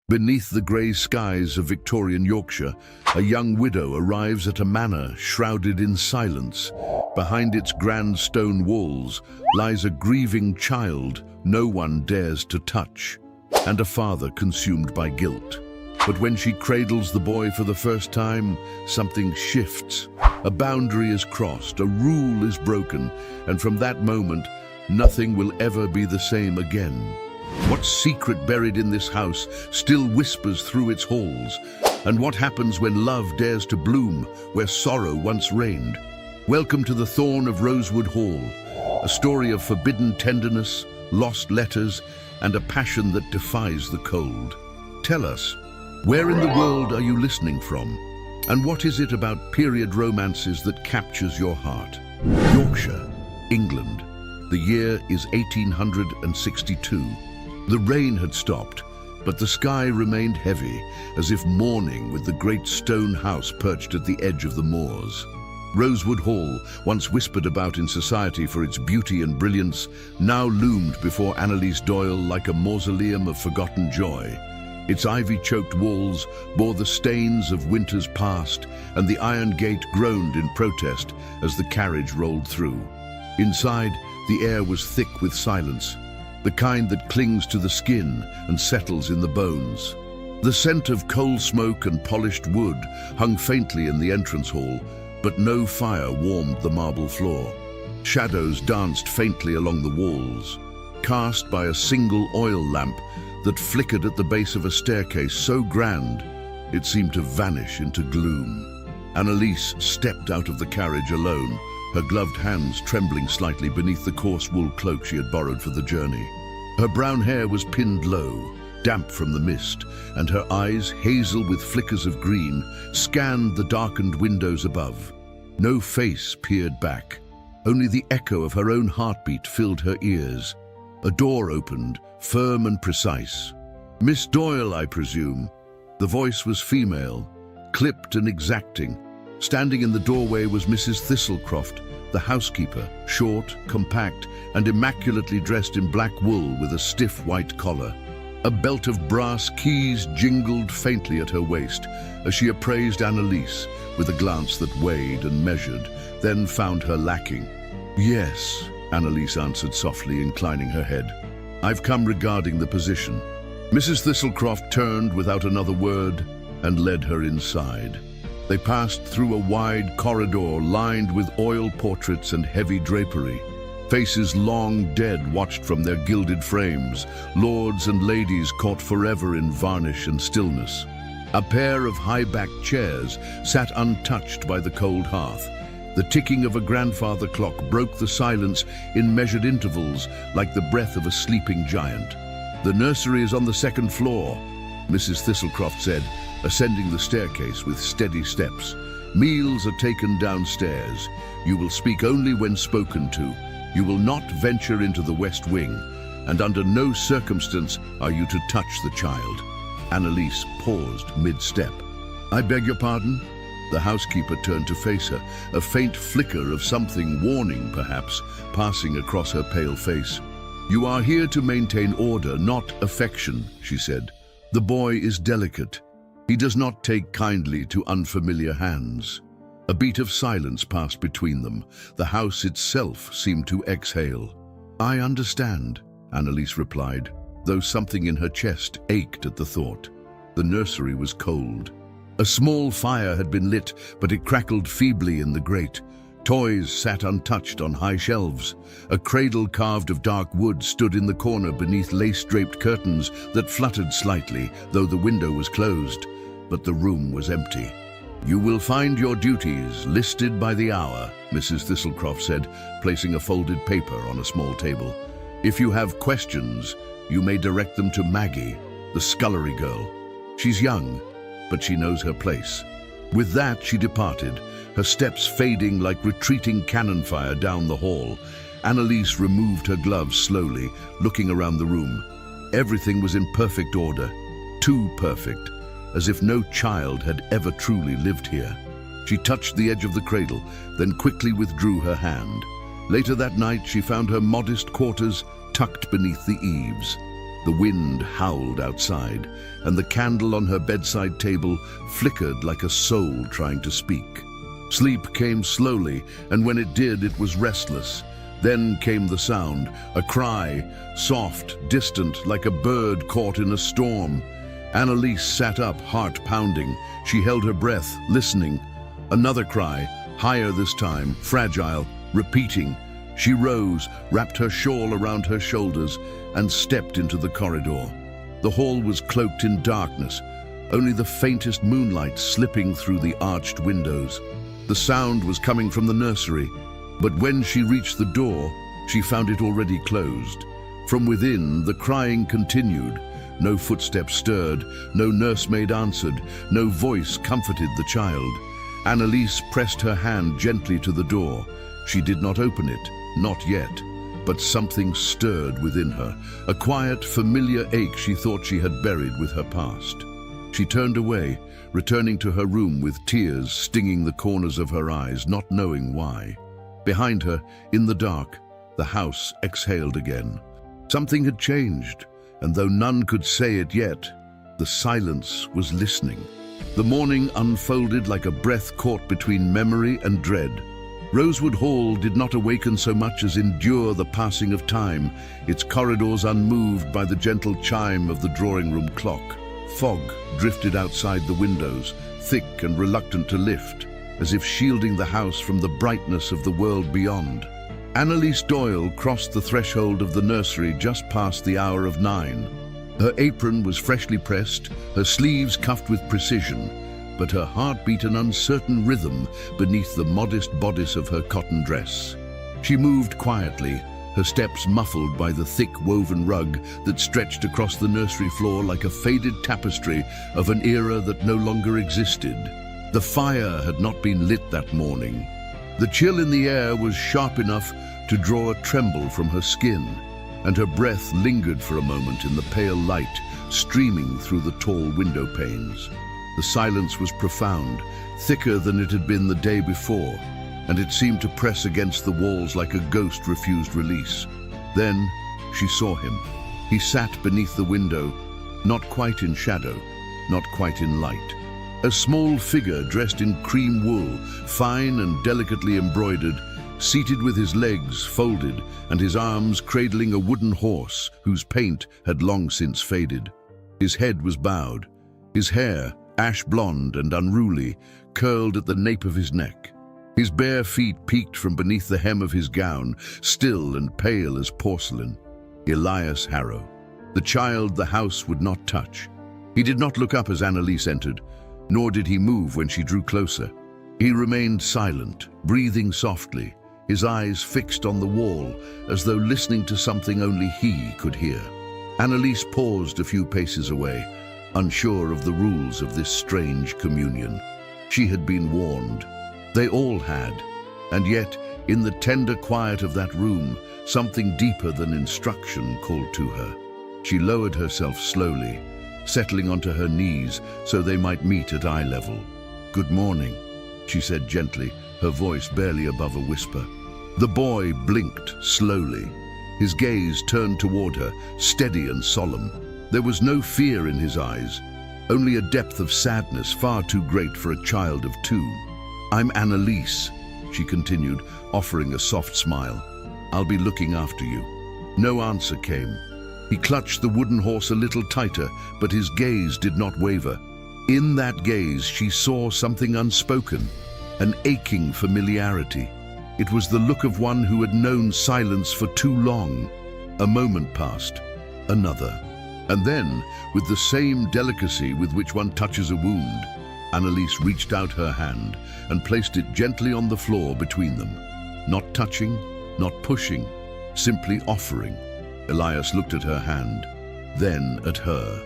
Beneath the grey skies of Victorian Yorkshire, a young widow arrives at a manor shrouded in silence. Behind its grand stone walls lies a grieving child no one dares to touch, and a father consumed by guilt. But when she cradles the boy for the first time, something shifts. A boundary is crossed, a rule is broken, and from that moment, nothing will ever be the same again. What secret buried in this house still whispers through its halls? And what happens when love dares to bloom where sorrow once reigned? Welcome to the Thorn of Rosewood Hall, a story of forbidden tenderness, lost letters, and a passion that defies the cold. Tell us, where in the world are you listening from? And what is it about period romances that captures your heart? Yorkshire, England. The year is 1862. The rain had stopped, but the sky remained heavy, as if mourning with the great stone house perched at the edge of the moors. Rosewood Hall, once whispered about in society for its beauty and brilliance, now loomed before Annalise Doyle like a mausoleum of forgotten joy. Its ivy-choked walls bore the stains of winters past, and the iron gate groaned in protest as the carriage rolled through. Inside, the air was thick with silence, the kind that clings to the skin and settles in the bones. The scent of coal smoke and polished wood hung faintly in the entrance hall, but no fire warmed the marble floor. Shadows danced faintly along the walls, cast by a single oil lamp that flickered at the base of a staircase so grand it seemed to vanish into gloom. Annalise stepped out of the carriage alone, her gloved hands trembling slightly beneath the coarse wool cloak she had borrowed for the journey. Her brown hair was pinned low, damp from the mist, and her eyes, hazel with flickers of green, scanned the darkened windows above. No face peered back. Only the echo of her own heartbeat filled her ears. A door opened, firm and precise. "Miss Doyle, I presume." The voice was female, clipped and exacting. Standing in the doorway was Mrs. Thistlecroft, the housekeeper, short, compact, and immaculately dressed in black wool with a stiff white collar. A belt of brass keys jingled faintly at her waist as she appraised Annalise with a glance that weighed and measured, then found her lacking. "Yes," Annalise answered softly, inclining her head. "I've come regarding the position." Mrs. Thistlecroft turned without another word and led her inside. They passed through a wide corridor lined with oil portraits and heavy drapery. Faces long dead watched from their gilded frames, lords and ladies caught forever in varnish and stillness. A pair of high-backed chairs sat untouched by the cold hearth. The ticking of a grandfather clock broke the silence in measured intervals like the breath of a sleeping giant. "The nursery is on the second floor," Mrs. Thistlecroft said, ascending the staircase with steady steps. "Meals are taken downstairs. You will speak only when spoken to. You will not venture into the West Wing, and under no circumstance are you to touch the child." Annalise paused mid-step. "I beg your pardon?" The housekeeper turned to face her, a faint flicker of something warning, perhaps, passing across her pale face. "You are here to maintain order, not affection," she said. "The boy is delicate. He does not take kindly to unfamiliar hands." A beat of silence passed between them. The house itself seemed to exhale. "I understand," Annalise replied, though something in her chest ached at the thought. The nursery was cold. A small fire had been lit, but it crackled feebly in the grate. Toys sat untouched on high shelves. A cradle carved of dark wood stood in the corner beneath lace-draped curtains that fluttered slightly, though the window was closed. But the room was empty. "You will find your duties listed by the hour," Mrs. Thistlecroft said, placing a folded paper on a small table. "If you have questions, you may direct them to Maggie, the scullery girl. She's young, but she knows her place." With that, she departed, her steps fading like retreating cannon fire down the hall. Annalise removed her gloves slowly, looking around the room. Everything was in perfect order, too perfect, as if no child had ever truly lived here. She touched the edge of the cradle, then quickly withdrew her hand. Later that night, she found her modest quarters tucked beneath the eaves. The wind howled outside, and the candle on her bedside table flickered like a soul trying to speak. Sleep came slowly, and when it did, it was restless. Then came the sound, a cry, soft, distant, like a bird caught in a storm. Annalise sat up, heart pounding. She held her breath, listening. Another cry, higher this time, fragile, repeating. She rose, wrapped her shawl around her shoulders, and stepped into the corridor. The hall was cloaked in darkness, only the faintest moonlight slipping through the arched windows. The sound was coming from the nursery, but when she reached the door, she found it already closed. From within, the crying continued. No footsteps stirred, no nursemaid answered, no voice comforted the child. Annalise pressed her hand gently to the door. She did not open it, not yet, but something stirred within her, a quiet, familiar ache she thought she had buried with her past. She turned away, returning to her room with tears stinging the corners of her eyes, not knowing why. Behind her, in the dark, the house exhaled again. Something had changed, and though none could say it yet, the silence was listening. The morning unfolded like a breath caught between memory and dread. Rosewood Hall did not awaken so much as endure the passing of time, its corridors unmoved by the gentle chime of the drawing-room clock. Fog drifted outside the windows, thick and reluctant to lift, as if shielding the house from the brightness of the world beyond. Annalise Doyle crossed the threshold of the nursery just past the hour of 9. Her apron was freshly pressed, her sleeves cuffed with precision, but her heart beat an uncertain rhythm beneath the modest bodice of her cotton dress. She moved quietly, her steps muffled by the thick woven rug that stretched across the nursery floor like a faded tapestry of an era that no longer existed. The fire had not been lit that morning. The chill in the air was sharp enough to draw a tremble from her skin, and her breath lingered for a moment in the pale light streaming through the tall window panes. The silence was profound, thicker than it had been the day before, and it seemed to press against the walls like a ghost refused release. Then she saw him. He sat beneath the window, not quite in shadow, not quite in light. A small figure dressed in cream wool, fine and delicately embroidered, seated with his legs folded and his arms cradling a wooden horse whose paint had long since faded. His head was bowed. His hair, ash blonde and unruly, curled at the nape of his neck. His bare feet peeked from beneath the hem of his gown, still and pale as porcelain. Elias Harrow, the child the house would not touch. He did not look up as Annalise entered, nor did he move when she drew closer. He remained silent, breathing softly, his eyes fixed on the wall, as though listening to something only he could hear. Annalise paused a few paces away, unsure of the rules of this strange communion. She had been warned. They all had. And yet, in the tender quiet of that room, something deeper than instruction called to her. She lowered herself slowly, settling onto her knees so they might meet at eye level. "Good morning," she said gently, her voice barely above a whisper. The boy blinked slowly. His gaze turned toward her, steady and solemn. There was no fear in his eyes, only a depth of sadness far too great for a child of 2. "I'm Annalise," she continued, offering a soft smile. "I'll be looking after you." No answer came. He clutched the wooden horse a little tighter, but his gaze did not waver. In that gaze she saw something unspoken, an aching familiarity. It was the look of one who had known silence for too long. A moment passed, another, and then, with the same delicacy with which one touches a wound, Annalise reached out her hand and placed it gently on the floor between them. Not touching, not pushing, simply offering. Elias looked at her hand, then at her,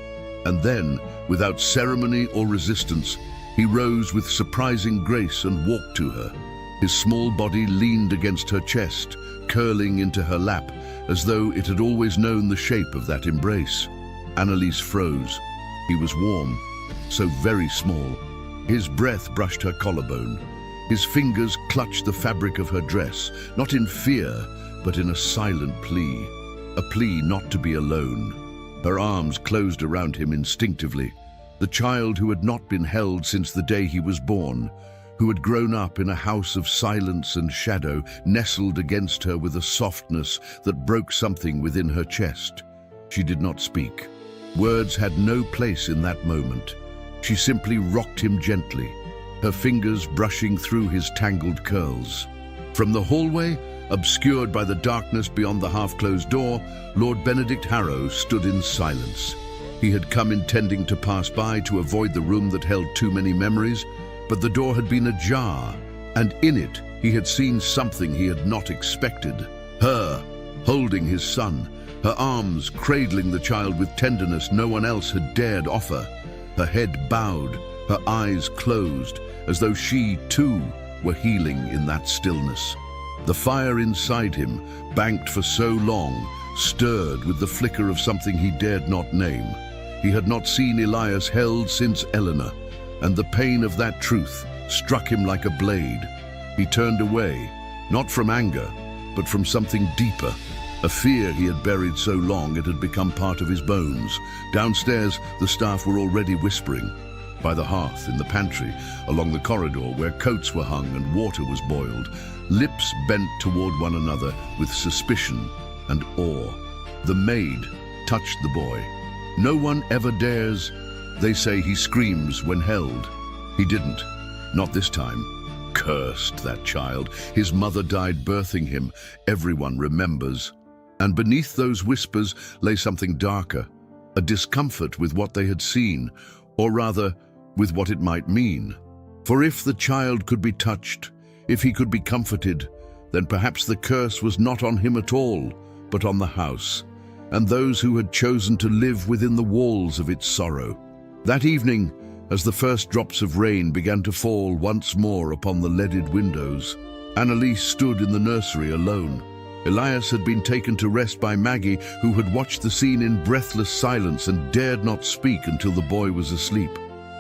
and then, without ceremony or resistance, he rose with surprising grace and walked to her. His small body leaned against her chest, curling into her lap, as though it had always known the shape of that embrace. Annalise froze. He was warm, so very small. His breath brushed her collarbone. His fingers clutched the fabric of her dress, not in fear, but in a silent plea. A plea not to be alone. Her arms closed around him instinctively. The child who had not been held since the day he was born, who had grown up in a house of silence and shadow, nestled against her with a softness that broke something within her chest. She did not speak. Words had no place in that moment. She simply rocked him gently, her fingers brushing through his tangled curls. From the hallway, obscured by the darkness beyond the half-closed door, Lord Benedict Harrow stood in silence. He had come intending to pass by to avoid the room that held too many memories, but the door had been ajar, and in it he had seen something he had not expected. Her, holding his son, her arms cradling the child with tenderness no one else had dared offer, her head bowed, her eyes closed, as though she, too, were healing in that stillness. The fire inside him, banked for so long, stirred with the flicker of something he dared not name. He had not seen Elias held since Eleanor, and the pain of that truth struck him like a blade. He turned away, not from anger, but from something deeper, a fear he had buried so long it had become part of his bones. Downstairs, the staff were already whispering. By the hearth, in the pantry, along the corridor where coats were hung and water was boiled, lips bent toward one another with suspicion and awe. The maid touched the boy. No one ever dares. They say he screams when held. He didn't. Not this time. Cursed, that child. His mother died birthing him. Everyone remembers. And beneath those whispers lay something darker, a discomfort with what they had seen, or rather, with what it might mean. For if the child could be touched, if he could be comforted, then perhaps the curse was not on him at all, but on the house, and those who had chosen to live within the walls of its sorrow. That evening, as the first drops of rain began to fall once more upon the leaded windows, Annalise stood in the nursery alone. Elias had been taken to rest by Maggie, who had watched the scene in breathless silence and dared not speak until the boy was asleep.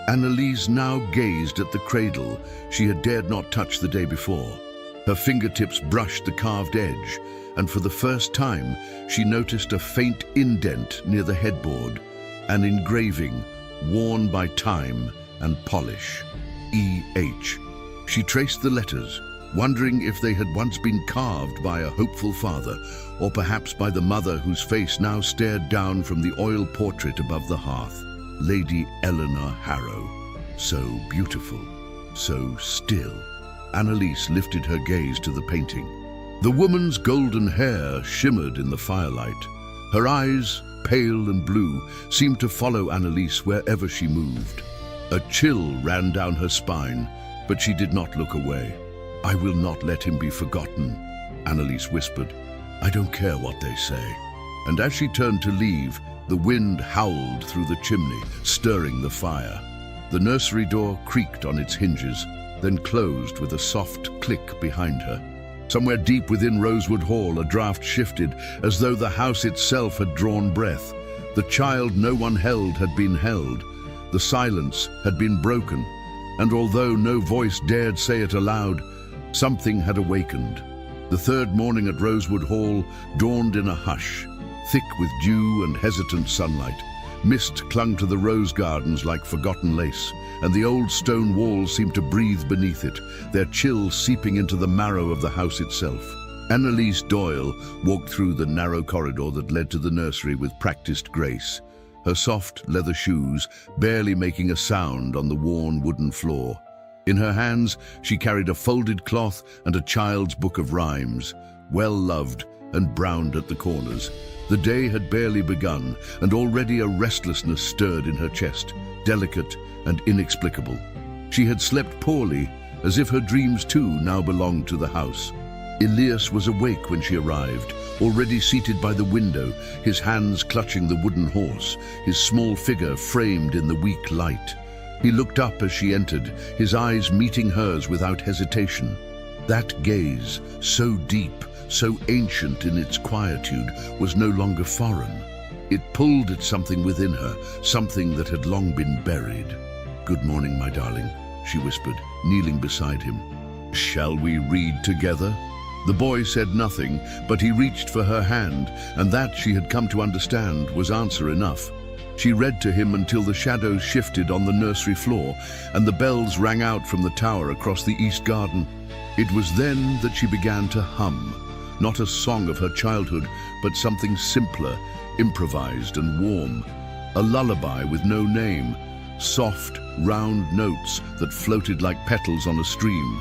Annalise now gazed at the cradle she had dared not touch the day before. Her fingertips brushed the carved edge, and for the first time she noticed a faint indent near the headboard, an engraving worn by time and polish. E.H. She traced the letters, wondering if they had once been carved by a hopeful father, or perhaps by the mother whose face now stared down from the oil portrait above the hearth. Lady Eleanor Harrow. So beautiful, so still. Annalise lifted her gaze to the painting. The woman's golden hair shimmered in the firelight. Her eyes, pale and blue, seemed to follow Annalise wherever she moved. A chill ran down her spine, but she did not look away. "I will not let him be forgotten," Annalise whispered. "I don't care what they say." And as she turned to leave, the wind howled through the chimney, stirring the fire. The nursery door creaked on its hinges, then closed with a soft click behind her. Somewhere deep within Rosewood Hall, a draft shifted, as though the house itself had drawn breath. The child no one held had been held. The silence had been broken, and although no voice dared say it aloud, something had awakened. The third morning at Rosewood Hall dawned in a hush, thick with dew and hesitant sunlight. Mist clung to the rose gardens like forgotten lace, and the old stone walls seemed to breathe beneath it, their chill seeping into the marrow of the house itself. Annalise Doyle walked through the narrow corridor that led to the nursery with practiced grace, her soft leather shoes barely making a sound on the worn wooden floor. In her hands, she carried a folded cloth and a child's book of rhymes, well loved and browned at the corners. The day had barely begun, and already a restlessness stirred in her chest, delicate and inexplicable. She had slept poorly, as if her dreams too now belonged to the house. Elias was awake when she arrived, already seated by the window, his hands clutching the wooden horse, his small figure framed in the weak light. He looked up as she entered, his eyes meeting hers without hesitation. That gaze, so deep, so ancient in its quietude, was no longer foreign. It pulled at something within her, something that had long been buried. "Good morning, my darling," she whispered, kneeling beside him. "Shall we read together?" The boy said nothing, but he reached for her hand, and that, she had come to understand, was answer enough. She read to him until the shadows shifted on the nursery floor, and the bells rang out from the tower across the east garden. It was then that she began to hum, not a song of her childhood, but something simpler, improvised and warm. A lullaby with no name, soft, round notes that floated like petals on a stream.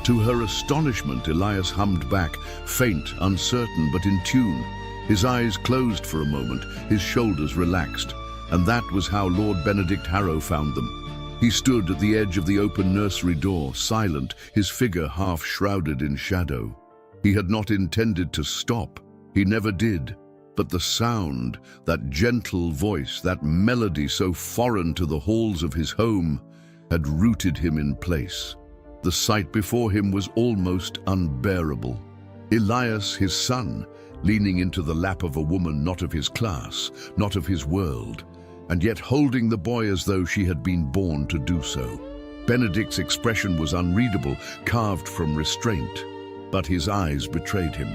To her astonishment, Elias hummed back, faint, uncertain, but in tune. His eyes closed for a moment, his shoulders relaxed, and that was how Lord Benedict Harrow found them. He stood at the edge of the open nursery door, silent, his figure half shrouded in shadow. He had not intended to stop. He never did. But the sound, that gentle voice, that melody so foreign to the halls of his home, had rooted him in place. The sight before him was almost unbearable. Elias, his son, leaning into the lap of a woman not of his class, not of his world, and yet holding the boy as though she had been born to do so. Benedict's expression was unreadable, carved from restraint, but his eyes betrayed him.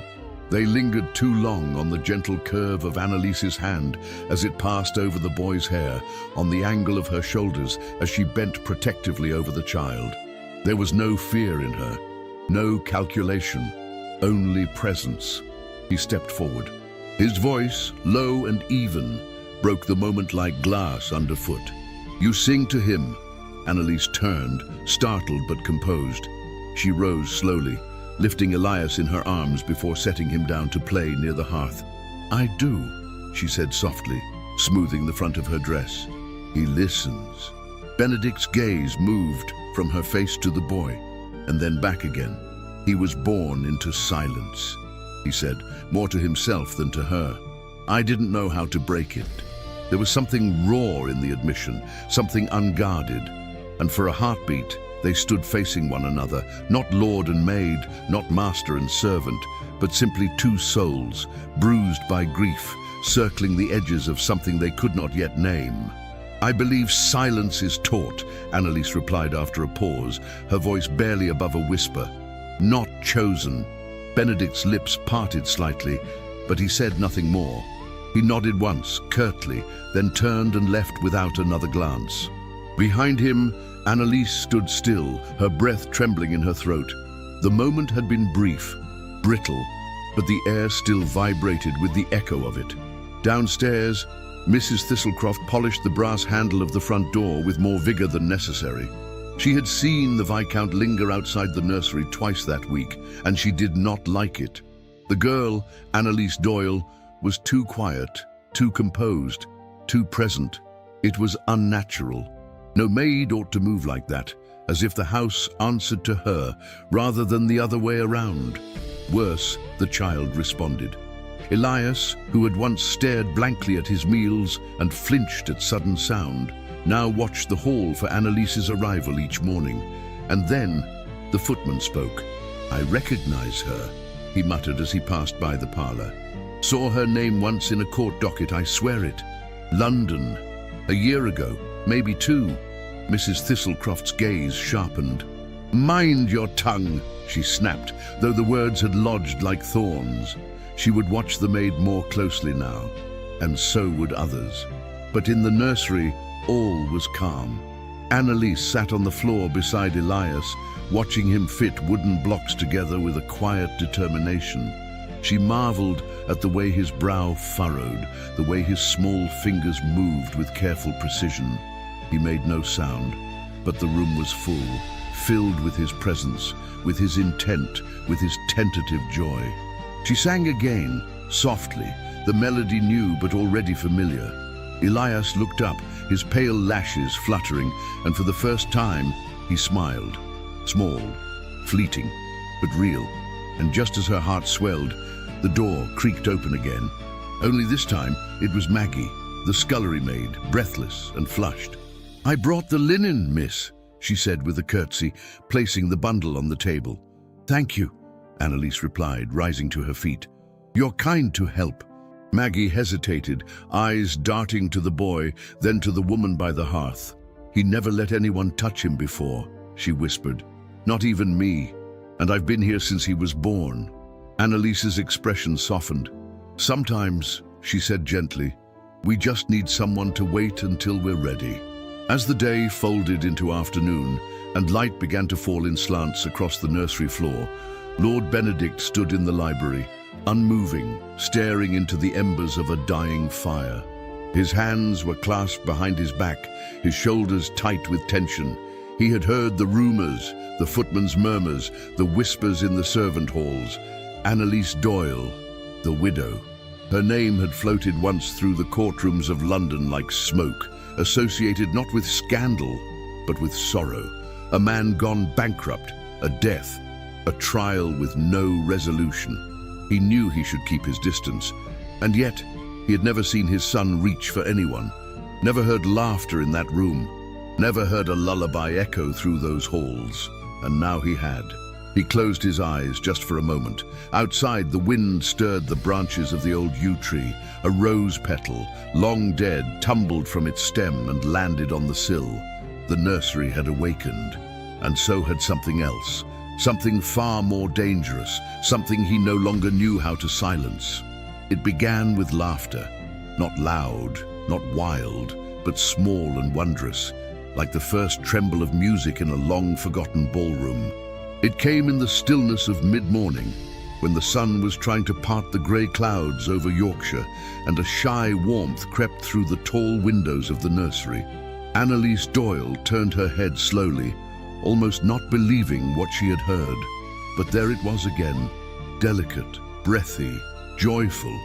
They lingered too long on the gentle curve of Annelise's hand as it passed over the boy's hair, on the angle of her shoulders as she bent protectively over the child. There was no fear in her, no calculation, only presence. He stepped forward. His voice, low and even, broke the moment like glass underfoot. "You sing to him." Annelise turned, startled but composed. She rose slowly, lifting Elias in her arms before setting him down to play near the hearth. "I do," she said softly, smoothing the front of her dress. "He listens." Benedict's gaze moved from her face to the boy, and then back again. "He was born into silence," he said, more to himself than to her. "I didn't know how to break it." There was something raw in the admission, something unguarded, and for a heartbeat, they stood facing one another, not lord and maid, not master and servant, but simply two souls, bruised by grief, circling the edges of something they could not yet name. "I believe silence is taught," Annelise replied after a pause, her voice barely above a whisper. "Not chosen." Benedict's lips parted slightly, but he said nothing more. He nodded once, curtly, then turned and left without another glance. Behind him, Annelise stood still, her breath trembling in her throat. The moment had been brief, brittle, but the air still vibrated with the echo of it. Downstairs, Mrs. Thistlecroft polished the brass handle of the front door with more vigor than necessary. She had seen the Viscount linger outside the nursery twice that week, and she did not like it. The girl, Annelise Doyle, was too quiet, too composed, too present. It was unnatural. No maid ought to move like that, as if the house answered to her rather than the other way around. Worse, the child responded. Elias, who had once stared blankly at his meals and flinched at sudden sound, now watched the hall for Annelise's arrival each morning. And then the footman spoke. "I recognize her," he muttered as he passed by the parlor. "Saw her name once in a court docket, I swear it. London. A year ago, maybe two." Mrs. Thistlecroft's gaze sharpened. "Mind your tongue," she snapped, though the words had lodged like thorns. She would watch the maid more closely now, and so would others. But in the nursery, all was calm. Annelise sat on the floor beside Elias, watching him fit wooden blocks together with a quiet determination. She marveled at the way his brow furrowed, the way his small fingers moved with careful precision. He made no sound, but the room was full, filled with his presence, with his intent, with his tentative joy. She sang again, softly, the melody new but already familiar. Elias looked up, his pale lashes fluttering, and for the first time he smiled. Small, fleeting, but real. And just as her heart swelled, the door creaked open again. Only this time it was Maggie, the scullery maid, breathless and flushed. "I brought the linen, miss," she said with a curtsy, placing the bundle on the table. "Thank you," Annelise replied, rising to her feet. "You're kind to help." Maggie hesitated, eyes darting to the boy, then to the woman by the hearth. "He never let anyone touch him before," she whispered. "Not even me. And I've been here since he was born." Annalise's expression softened. "Sometimes," she said gently, "we just need someone to wait until we're ready." As the day folded into afternoon and light began to fall in slants across the nursery floor, Lord Benedict stood in the library, unmoving, staring into the embers of a dying fire. His hands were clasped behind his back, his shoulders tight with tension. He had heard the rumors, the footman's murmurs, the whispers in the servant halls. Annalise Doyle, the widow. Her name had floated once through the courtrooms of London like smoke, associated not with scandal, but with sorrow. A man gone bankrupt, a death, a trial with no resolution. He knew he should keep his distance, and yet he had never seen his son reach for anyone, never heard laughter in that room, never heard a lullaby echo through those halls, and now he had. He closed his eyes just for a moment. Outside, the wind stirred the branches of the old yew tree. A rose petal, long dead, tumbled from its stem and landed on the sill. The nursery had awakened, and so had something else, something far more dangerous, something he no longer knew how to silence. It began with laughter, not loud, not wild, but small and wondrous, like the first tremble of music in a long-forgotten ballroom. It came in the stillness of mid-morning, when the sun was trying to part the grey clouds over Yorkshire, and a shy warmth crept through the tall windows of the nursery. Annalise Doyle turned her head slowly, almost not believing what she had heard. But there it was again, delicate, breathy, joyful.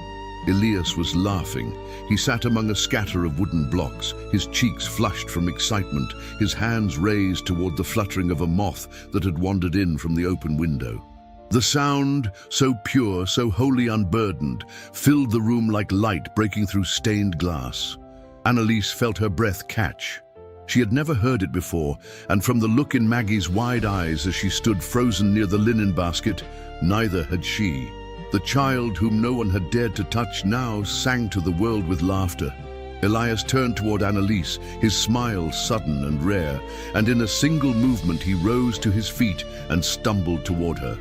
Elias was laughing. He sat among a scatter of wooden blocks, his cheeks flushed from excitement, his hands raised toward the fluttering of a moth that had wandered in from the open window. The sound, so pure, so wholly unburdened, filled the room like light breaking through stained glass. Annalise felt her breath catch. She had never heard it before, and from the look in Maggie's wide eyes as she stood frozen near the linen basket, neither had she. The child whom no one had dared to touch now sang to the world with laughter. Elias turned toward Annalise, his smile sudden and rare, and in a single movement he rose to his feet and stumbled toward her.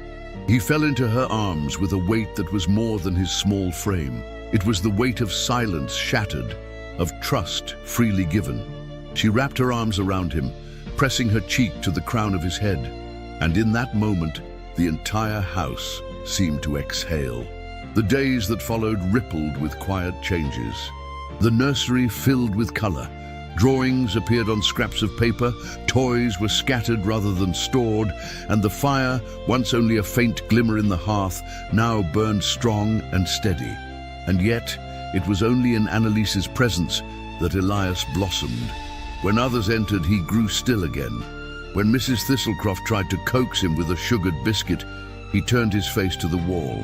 He fell into her arms with a weight that was more than his small frame. It was the weight of silence shattered, of trust freely given. She wrapped her arms around him, pressing her cheek to the crown of his head, and in that moment, the entire house seemed to exhale. The days that followed rippled with quiet changes. The nursery filled with color. Drawings appeared on scraps of paper, toys were scattered rather than stored, and the fire, once only a faint glimmer in the hearth, now burned strong and steady. And yet, it was only in Annalise's presence that Elias blossomed. When others entered, he grew still again. When Mrs. Thistlecroft tried to coax him with a sugared biscuit, he turned his face to the wall.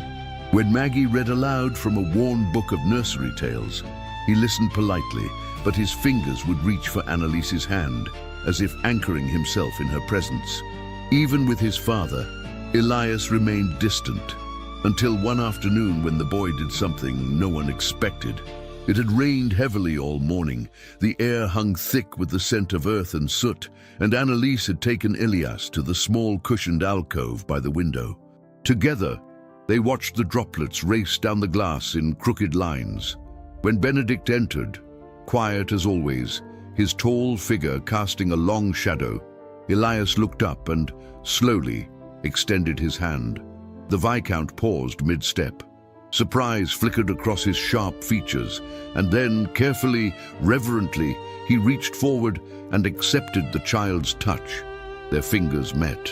When Maggie read aloud from a worn book of nursery tales, he listened politely, but his fingers would reach for Annalise's hand, as if anchoring himself in her presence. Even with his father, Elias remained distant, until one afternoon when the boy did something no one expected. It had rained heavily all morning. The air hung thick with the scent of earth and soot, and Annalise had taken Elias to the small cushioned alcove by the window. Together, they watched the droplets race down the glass in crooked lines. When Benedict entered, quiet as always, his tall figure casting a long shadow, Elias looked up and, slowly, extended his hand. The Viscount paused mid-step. Surprise flickered across his sharp features, and then, carefully, reverently, he reached forward and accepted the child's touch. Their fingers met.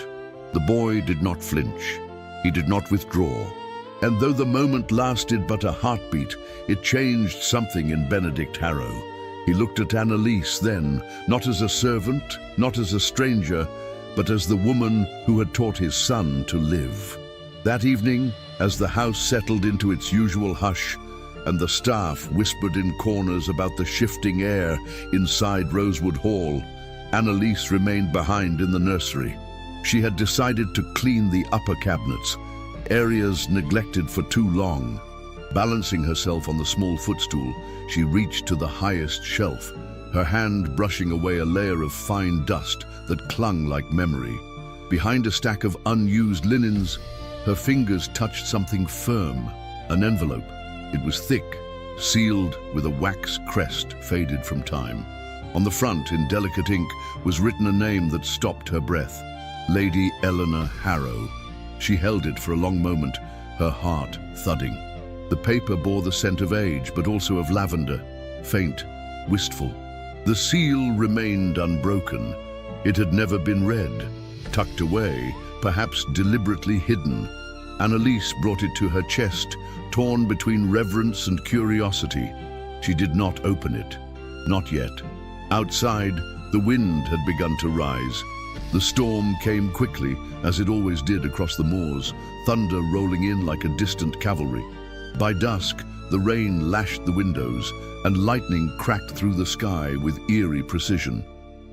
The boy did not flinch. He did not withdraw. And though the moment lasted but a heartbeat, it changed something in Benedict Harrow. He looked at Annalise then, not as a servant, not as a stranger, but as the woman who had taught his son to live. That evening, as the house settled into its usual hush, and the staff whispered in corners about the shifting air inside Rosewood Hall, Annalise remained behind in the nursery. She had decided to clean the upper cabinets, areas neglected for too long. Balancing herself on the small footstool, she reached to the highest shelf, her hand brushing away a layer of fine dust that clung like memory. Behind a stack of unused linens, Her fingers touched something firm, an envelope. It was thick, sealed with a wax crest faded from time. On the front, in delicate ink, was written a name that stopped her breath. Lady Eleanor Harrow. She held it for a long moment, her heart thudding. The paper bore the scent of age, but also of lavender, faint, wistful. The seal remained unbroken. It had never been read. Tucked away, perhaps deliberately hidden. Annalise brought it to her chest, torn between reverence and curiosity. She did not open it. Not yet. Outside, the wind had begun to rise. The storm came quickly, as it always did across the moors, thunder rolling in like a distant cavalry. By dusk, the rain lashed the windows, and lightning cracked through the sky with eerie precision.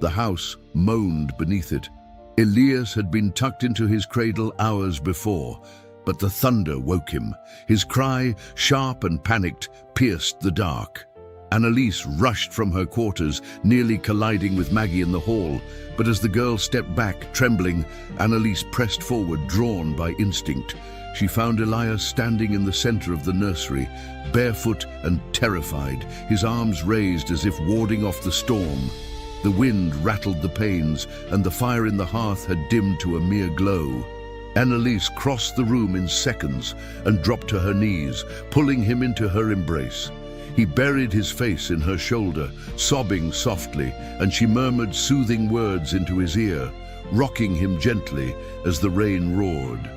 The house moaned beneath it. Elias had been tucked into his cradle hours before, but the thunder woke him. His cry, sharp and panicked, pierced the dark. Annalise rushed from her quarters, nearly colliding with Maggie in the hall. But as the girl stepped back, trembling, Annalise pressed forward, drawn by instinct. She found Elias standing in the center of the nursery, barefoot and terrified, his arms raised as if warding off the storm. The wind rattled the panes, and the fire in the hearth had dimmed to a mere glow. Annalise crossed the room in seconds and dropped to her knees, pulling him into her embrace. He buried his face in her shoulder, sobbing softly, and she murmured soothing words into his ear, rocking him gently as the rain roared.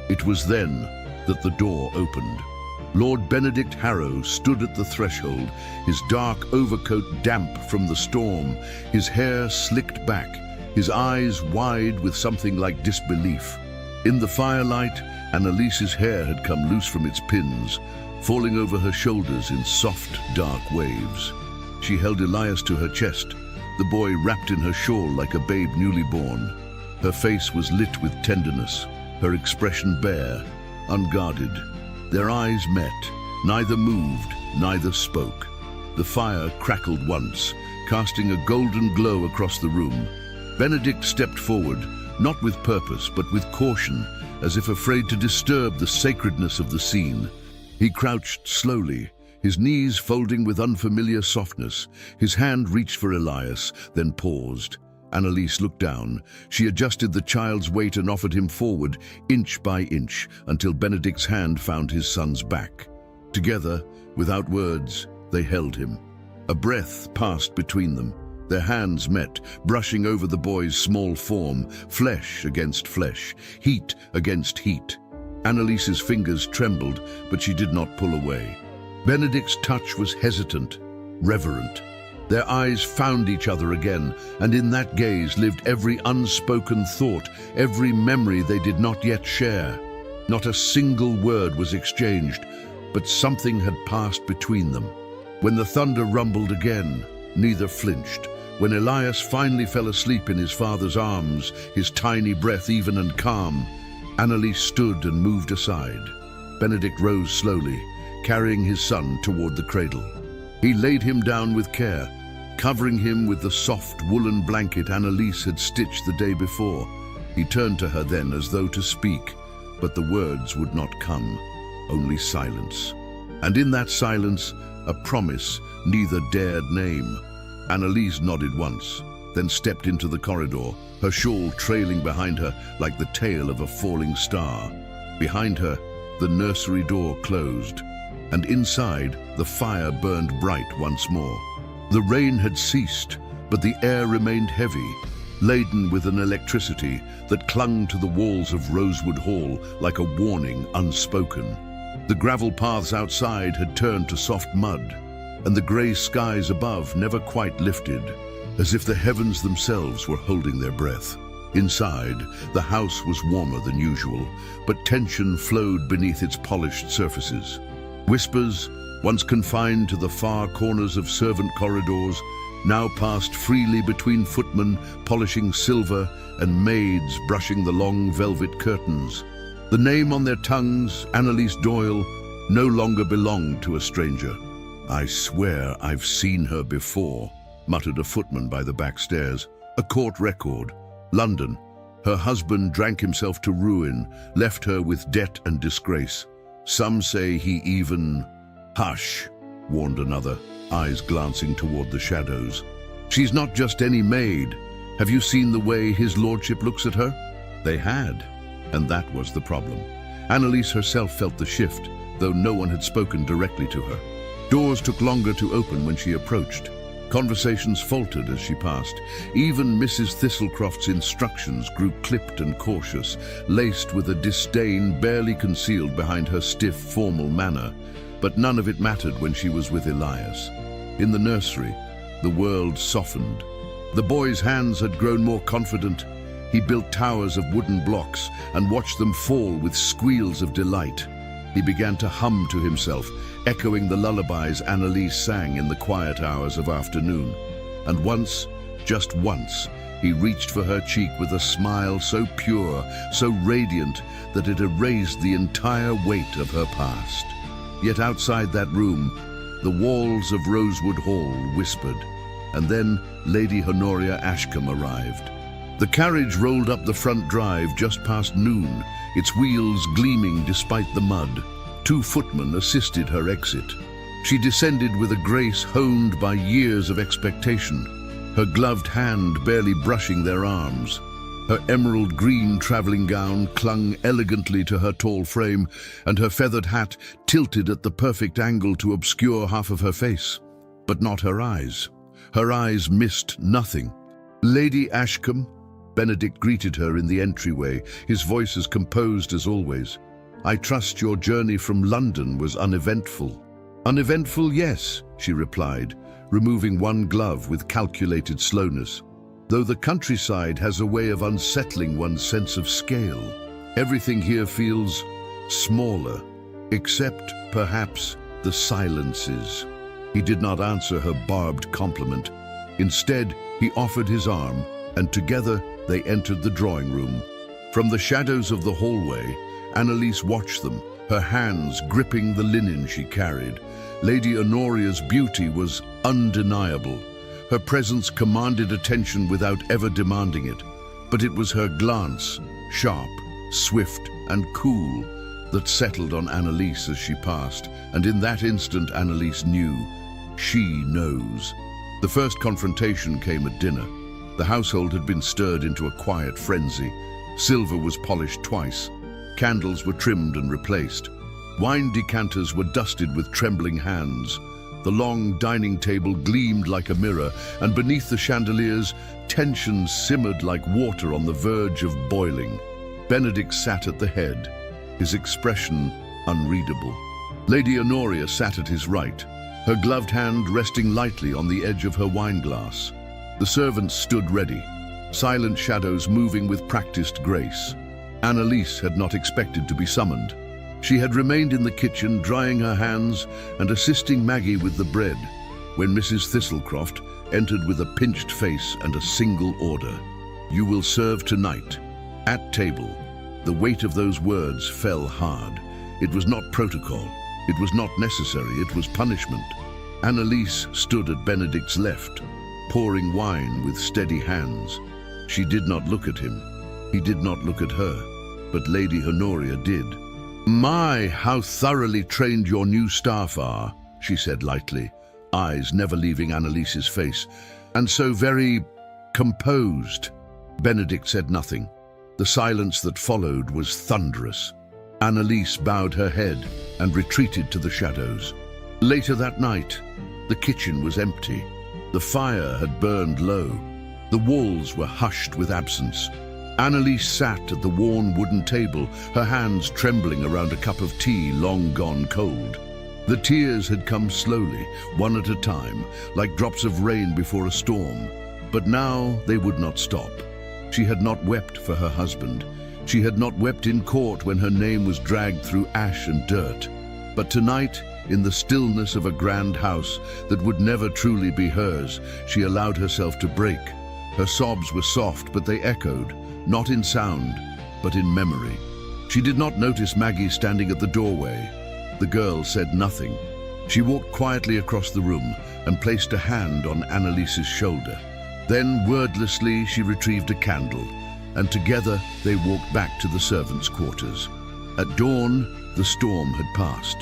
It was then that the door opened. Lord Benedict Harrow stood at the threshold, his dark overcoat damp from the storm, his hair slicked back, his eyes wide with something like disbelief. In the firelight, Annalise's hair had come loose from its pins, falling over her shoulders in soft, dark waves. She held Elias to her chest, the boy wrapped in her shawl like a babe newly born. Her face was lit with tenderness, her expression bare, unguarded. Their eyes met, neither moved, neither spoke. The fire crackled once, casting a golden glow across the room. Benedict stepped forward, not with purpose, but with caution, as if afraid to disturb the sacredness of the scene. He crouched slowly, his knees folding with unfamiliar softness. His hand reached for Elias, then paused. Annalise looked down. She adjusted the child's weight and offered him forward, inch by inch, until Benedict's hand found his son's back. Together, without words, they held him. A breath passed between them. Their hands met, brushing over the boy's small form, flesh against flesh, heat against heat. Annalise's fingers trembled, but she did not pull away. Benedict's touch was hesitant, reverent. Their eyes found each other again, and in that gaze lived every unspoken thought, every memory they did not yet share. Not a single word was exchanged, but something had passed between them. When the thunder rumbled again, neither flinched. When Elias finally fell asleep in his father's arms, his tiny breath even and calm, Annalise stood and moved aside. Benedict rose slowly, carrying his son toward the cradle. He laid him down with care, covering him with the soft woolen blanket Annalise had stitched the day before. He turned to her then as though to speak, but the words would not come, only silence. And in that silence, a promise neither dared name. Annalise nodded once, then stepped into the corridor, her shawl trailing behind her like the tail of a falling star. Behind her, the nursery door closed, and inside, the fire burned bright once more. The rain had ceased, but the air remained heavy, laden with an electricity that clung to the walls of Rosewood Hall like a warning unspoken. The gravel paths outside had turned to soft mud, and the grey skies above never quite lifted, as if the heavens themselves were holding their breath. Inside, the house was warmer than usual, but tension flowed beneath its polished surfaces. Whispers, once confined to the far corners of servant corridors, now passed freely between footmen polishing silver and maids brushing the long velvet curtains. The name on their tongues, Annalise Doyle, no longer belonged to a stranger. "I swear I've seen her before," muttered a footman by the back stairs. "A court record. London. Her husband drank himself to ruin, left her with debt and disgrace. Some say he even... Hush, warned another, eyes glancing toward the shadows. She's not just any maid. Have you seen the way his lordship looks at her? They had, and that was the problem. Annalise herself felt the shift, though no one had spoken directly to her. Doors took longer to open when she approached. Conversations faltered as she passed. Even Mrs. Thistlecroft's instructions grew clipped and cautious, laced with a disdain barely concealed behind her stiff, formal manner. But none of it mattered when she was with Elias. In the nursery, the world softened. The boy's hands had grown more confident. He built towers of wooden blocks and watched them fall with squeals of delight. He began to hum to himself, echoing the lullabies Annalise sang in the quiet hours of afternoon. And once, just once, he reached for her cheek with a smile so pure, so radiant, that it erased the entire weight of her past. Yet outside that room, the walls of Rosewood Hall whispered, and then Lady Honoria Ashcombe arrived. The carriage rolled up the front drive just past noon, its wheels gleaming despite the mud. 2 footmen assisted her exit. She descended with a grace honed by years of expectation, her gloved hand barely brushing their arms. Her emerald green traveling gown clung elegantly to her tall frame, and her feathered hat tilted at the perfect angle to obscure half of her face. But not her eyes. Her eyes missed nothing. "Lady Ashcombe," Benedict greeted her in the entryway, his voice as composed as always. "I trust your journey from London was uneventful." "Uneventful, yes," she replied, removing one glove with calculated slowness. "Though the countryside has a way of unsettling one's sense of scale. Everything here feels smaller, except, perhaps, the silences." He did not answer her barbed compliment. Instead, he offered his arm, and together they entered the drawing room. From the shadows of the hallway, Annalise watched them, her hands gripping the linen she carried. Lady Honoria's beauty was undeniable. Her presence commanded attention without ever demanding it. But it was her glance, sharp, swift, and cool, that settled on Annalise as she passed, and in that instant Annalise knew. She knows. The first confrontation came at dinner. The household had been stirred into a quiet frenzy. Silver was polished twice. Candles were trimmed and replaced. Wine decanters were dusted with trembling hands. The long dining table gleamed like a mirror, and beneath the chandeliers, tension simmered like water on the verge of boiling. Benedict sat at the head, his expression unreadable. Lady Honoria sat at his right, her gloved hand resting lightly on the edge of her wineglass. The servants stood ready, silent shadows moving with practiced grace. Annalise had not expected to be summoned. She had remained in the kitchen, drying her hands and assisting Maggie with the bread, when Mrs. Thistlecroft entered with a pinched face and a single order. "You will serve tonight, at table." The weight of those words fell hard. It was not protocol. It was not necessary. It was punishment. Annalise stood at Benedict's left, pouring wine with steady hands. She did not look at him. He did not look at her, but Lady Honoria did. "My, how thoroughly trained your new staff are," she said lightly, eyes never leaving Annalise's face, "and so very composed." Benedict said nothing. The silence that followed was thunderous. Annalise bowed her head and retreated to the shadows. Later that night, the kitchen was empty. The fire had burned low. The walls were hushed with absence. Annalise sat at the worn wooden table, her hands trembling around a cup of tea long gone cold. The tears had come slowly, one at a time, like drops of rain before a storm. But now they would not stop. She had not wept for her husband. She had not wept in court when her name was dragged through ash and dirt. But tonight, in the stillness of a grand house that would never truly be hers, she allowed herself to break. Her sobs were soft, but they echoed, not in sound, but in memory. She did not notice Maggie standing at the doorway. The girl said nothing. She walked quietly across the room and placed a hand on Annalise's shoulder. Then, wordlessly, she retrieved a candle. and together they walked back to the servants' quarters. At dawn, the storm had passed.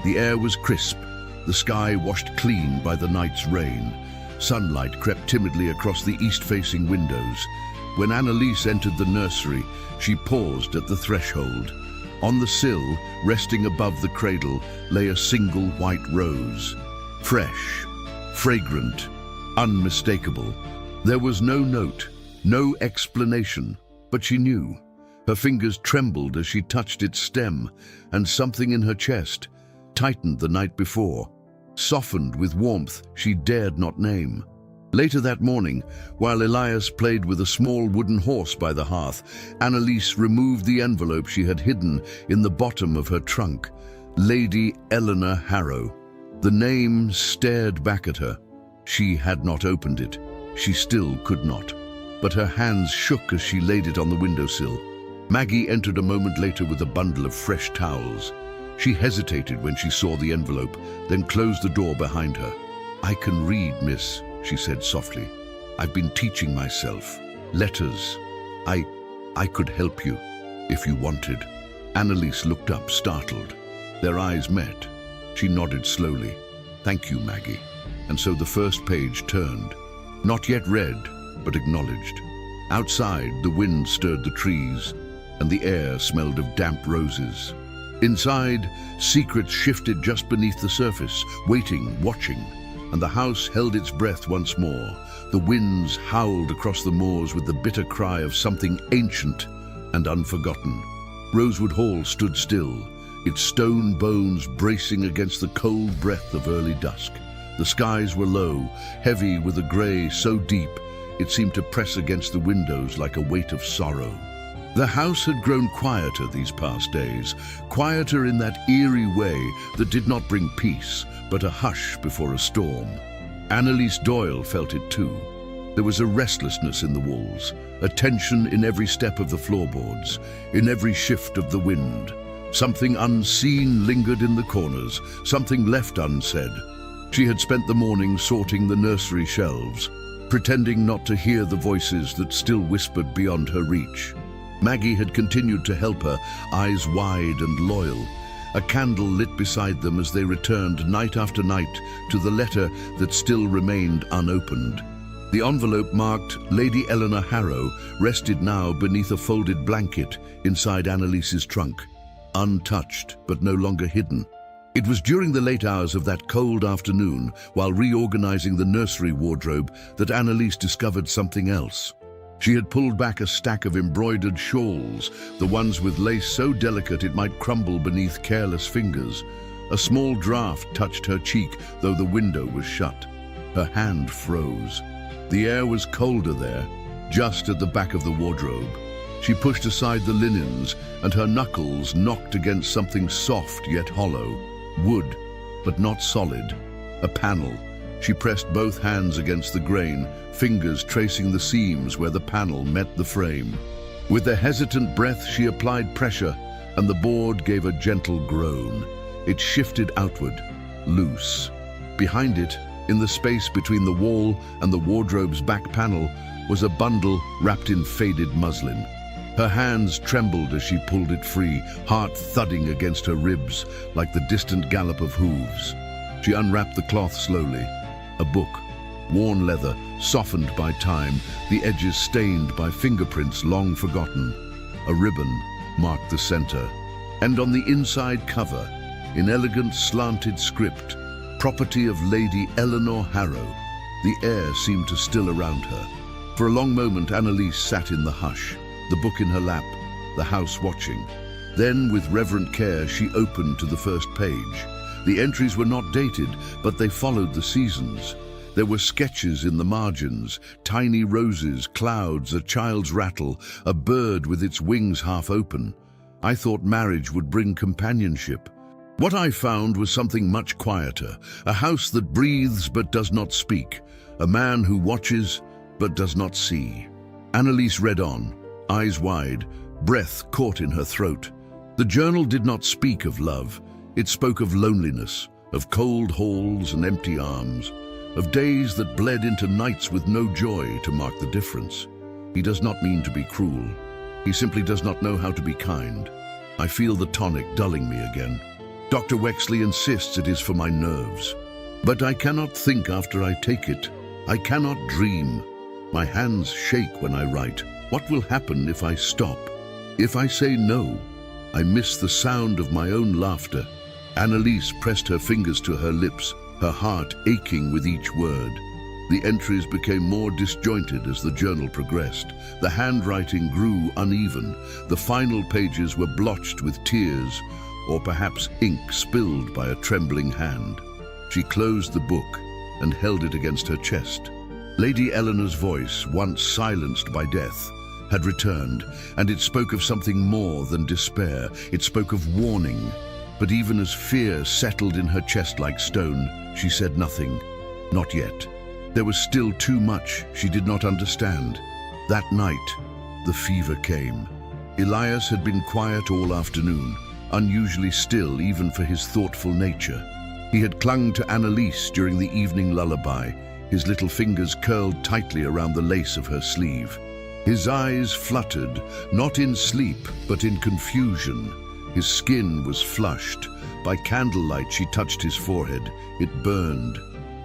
The air was crisp, the sky washed clean by the night's rain. Sunlight crept timidly across the east-facing windows. When Annalise entered the nursery, she paused at the threshold. On the sill, resting above the cradle, lay a single white rose. Fresh, fragrant, unmistakable. There was no note, no explanation, but she knew. Her fingers trembled as she touched its stem, and something in her chest, tightened the night before, softened with warmth she dared not name. Later that morning, while Elias played with a small wooden horse by the hearth, Annalise removed the envelope she had hidden in the bottom of her trunk. Lady Eleanor Harrow. The name stared back at her. She had not opened it. She still could not. But her hands shook as she laid it on the windowsill. Maggie entered a moment later with a bundle of fresh towels. She hesitated when she saw the envelope, then closed the door behind her. "I can read, miss," she said softly. "I've been teaching myself. Letters. I could help you, if you wanted." Annalise looked up, startled. Their eyes met. She nodded slowly. "Thank you, Maggie." And so the first page turned. Not yet read, but acknowledged. Outside, the wind stirred the trees, and the air smelled of damp roses. Inside, secrets shifted just beneath the surface, waiting, watching, and the house held its breath once more. The winds howled across the moors with the bitter cry of something ancient and unforgotten. Rosewood Hall stood still, its stone bones bracing against the cold breath of early dusk. The skies were low, heavy with a grey so deep it seemed to press against the windows like a weight of sorrow. The house had grown quieter these past days, quieter in that eerie way that did not bring peace, but a hush before a storm. Annalise Doyle felt it too. There was a restlessness in the walls, a tension in every step of the floorboards, in every shift of the wind. Something unseen lingered in the corners, something left unsaid. She had spent the morning sorting the nursery shelves, pretending not to hear the voices that still whispered beyond her reach. Maggie had continued to help her, eyes wide and loyal. A candle lit beside them as they returned night after night to the letter that still remained unopened. The envelope marked Lady Eleanor Harrow rested now beneath a folded blanket inside Annalise's trunk, untouched but no longer hidden. It was during the late hours of that cold afternoon, while reorganizing the nursery wardrobe, that Annalise discovered something else. She had pulled back a stack of embroidered shawls, the ones with lace so delicate it might crumble beneath careless fingers. A small draft touched her cheek, though the window was shut. Her hand froze. The air was colder there, just at the back of the wardrobe. She pushed aside the linens, and her knuckles knocked against something soft yet hollow. Wood, but not solid. A panel. She pressed both hands against the grain, fingers tracing the seams where the panel met the frame. With a hesitant breath, she applied pressure, and the board gave a gentle groan. It shifted outward, loose. Behind it, in the space between the wall and the wardrobe's back panel, was a bundle wrapped in faded muslin. Her hands trembled as she pulled it free, heart thudding against her ribs like the distant gallop of hooves. She unwrapped the cloth slowly. A book, worn leather, softened by time, the edges stained by fingerprints long forgotten. A ribbon marked the center. And on the inside cover, in elegant slanted script, property of Lady Eleanor Harrow. The air seemed to still around her. For a long moment, Annalise sat in the hush, the book in her lap, the house watching. Then, with reverent care, she opened to the first page. The entries were not dated, but they followed the seasons. There were sketches in the margins, tiny roses, clouds, a child's rattle, a bird with its wings half open. I thought marriage would bring companionship. What I found was something much quieter, a house that breathes but does not speak, a man who watches but does not see. Annalise read on, eyes wide, breath caught in her throat. The journal did not speak of love. It spoke of loneliness, of cold halls and empty arms, of days that bled into nights with no joy to mark the difference. He does not mean to be cruel. He simply does not know how to be kind. I feel the tonic dulling me again. Dr. Wexley insists it is for my nerves. But I cannot think after I take it. I cannot dream. My hands shake when I write. What will happen if I stop? If I say no? I miss the sound of my own laughter. Annalise pressed her fingers to her lips, her heart aching with each word. The entries became more disjointed as the journal progressed. The handwriting grew uneven. The final pages were blotched with tears, or perhaps ink spilled by a trembling hand. She closed the book and held it against her chest. Lady Eleanor's voice, once silenced by death, had returned, and it spoke of something more than despair. It spoke of warning. But even as fear settled in her chest like stone, she said nothing. Not yet. There was still too much she did not understand. That night, the fever came. Elias had been quiet all afternoon, unusually still even for his thoughtful nature. He had clung to Annalise during the evening lullaby, his little fingers curled tightly around the lace of her sleeve. His eyes fluttered, not in sleep, but in confusion. His skin was flushed. By candlelight, she touched his forehead. It burned.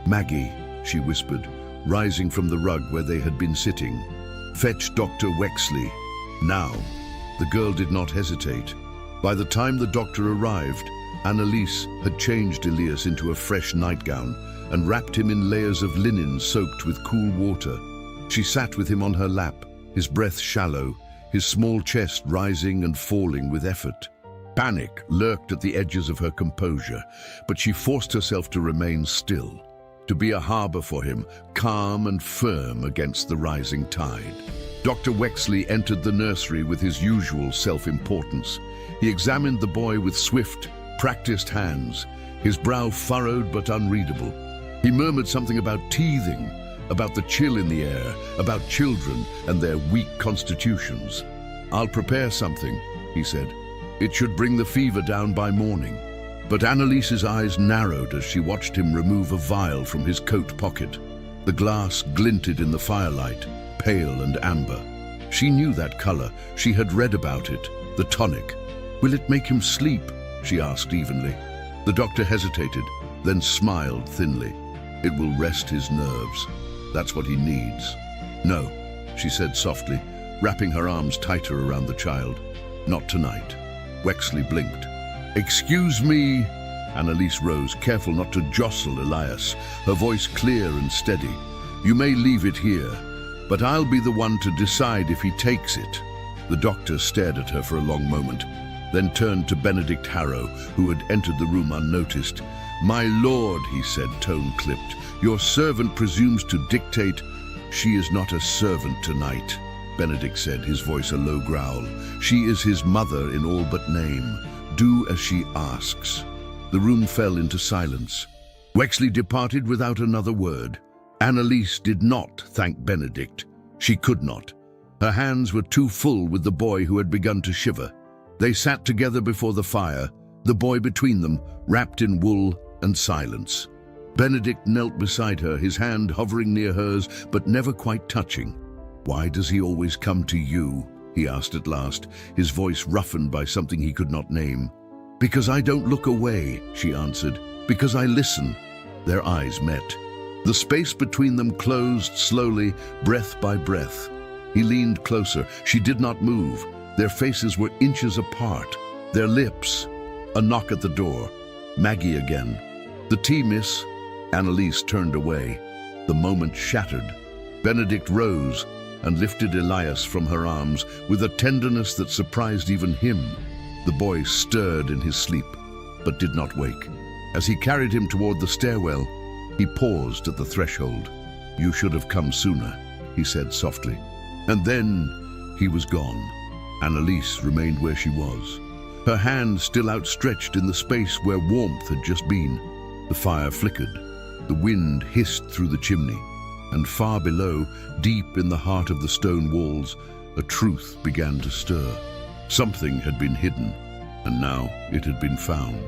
"Maggie," she whispered, rising from the rug where they had been sitting. "Fetch Dr. Wexley. Now." The girl did not hesitate. By the time the doctor arrived, Annalise had changed Elias into a fresh nightgown and wrapped him in layers of linen soaked with cool water. She sat with him on her lap, his breath shallow, his small chest rising and falling with effort. Panic lurked at the edges of her composure, but she forced herself to remain still, to be a harbor for him, calm and firm against the rising tide. Dr. Wexley entered the nursery with his usual self-importance. He examined the boy with swift, practiced hands, his brow furrowed but unreadable. He murmured something about teething, about the chill in the air, about children and their weak constitutions. "I'll prepare something," he said. "It should bring the fever down by morning." But Annalise's eyes narrowed as she watched him remove a vial from his coat pocket. The glass glinted in the firelight, pale and amber. She knew that color. She had read about it. The tonic. "Will it make him sleep?" she asked evenly. The doctor hesitated, then smiled thinly. "It will rest his nerves. That's what he needs." "No," she said softly, wrapping her arms tighter around the child. "Not tonight." Wexley blinked. "Excuse me." Annalise rose, careful not to jostle Elias, her voice clear and steady. "You may leave it here, but I'll be the one to decide if he takes it." The doctor stared at her for a long moment, then turned to Benedict Harrow, who had entered the room unnoticed. "My lord," he said, tone clipped, "your servant presumes to dictate." "She is not a servant tonight," Benedict said, his voice a low growl. "She is his mother in all but name. Do as she asks." The room fell into silence. Wexley departed without another word. Annalise did not thank Benedict. She could not. Her hands were too full with the boy who had begun to shiver. They sat together before the fire, the boy between them, wrapped in wool and silence. Benedict knelt beside her, his hand hovering near hers, but never quite touching. "Why does he always come to you?" he asked at last, his voice roughened by something he could not name. "Because I don't look away," she answered. "Because I listen." Their eyes met. The space between them closed slowly, breath by breath. He leaned closer. She did not move. Their faces were inches apart. Their lips. A knock at the door. Maggie again. "The tea, miss?" Annalise turned away. The moment shattered. Benedict rose and lifted Elias from her arms with a tenderness that surprised even him. The boy stirred in his sleep, but did not wake. As he carried him toward the stairwell, he paused at the threshold. "You should have come sooner," he said softly. And then he was gone. Annalise remained where she was, her hand still outstretched in the space where warmth had just been. The fire flickered. The wind hissed through the chimney. And far below, deep in the heart of the stone walls, a truth began to stir. Something had been hidden, and now it had been found.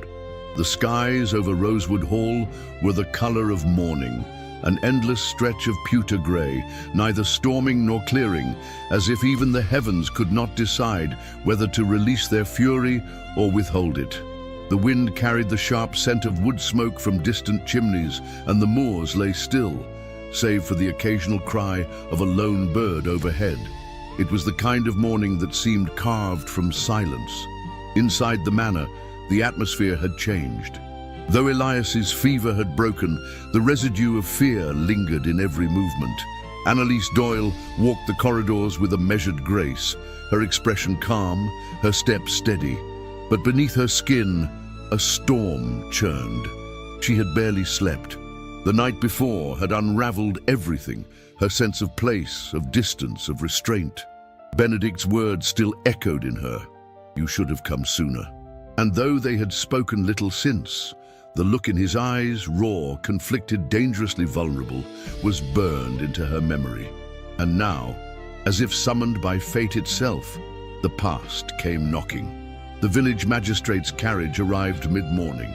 The skies over Rosewood Hall were the color of morning, an endless stretch of pewter grey, neither storming nor clearing, as if even the heavens could not decide whether to release their fury or withhold it. The wind carried the sharp scent of wood smoke from distant chimneys, and the moors lay still, save for the occasional cry of a lone bird overhead. It was the kind of morning that seemed carved from silence. Inside the manor, the atmosphere had changed. Though Elias's fever had broken, the residue of fear lingered in every movement. Annalise Doyle walked the corridors with a measured grace, her expression calm, her steps steady. But beneath her skin, a storm churned. She had barely slept. The night before had unraveled everything, her sense of place, of distance, of restraint. Benedict's words still echoed in her. "You should have come sooner." And though they had spoken little since, the look in his eyes, raw, conflicted, dangerously vulnerable, was burned into her memory. And now, as if summoned by fate itself, the past came knocking. The village magistrate's carriage arrived mid-morning,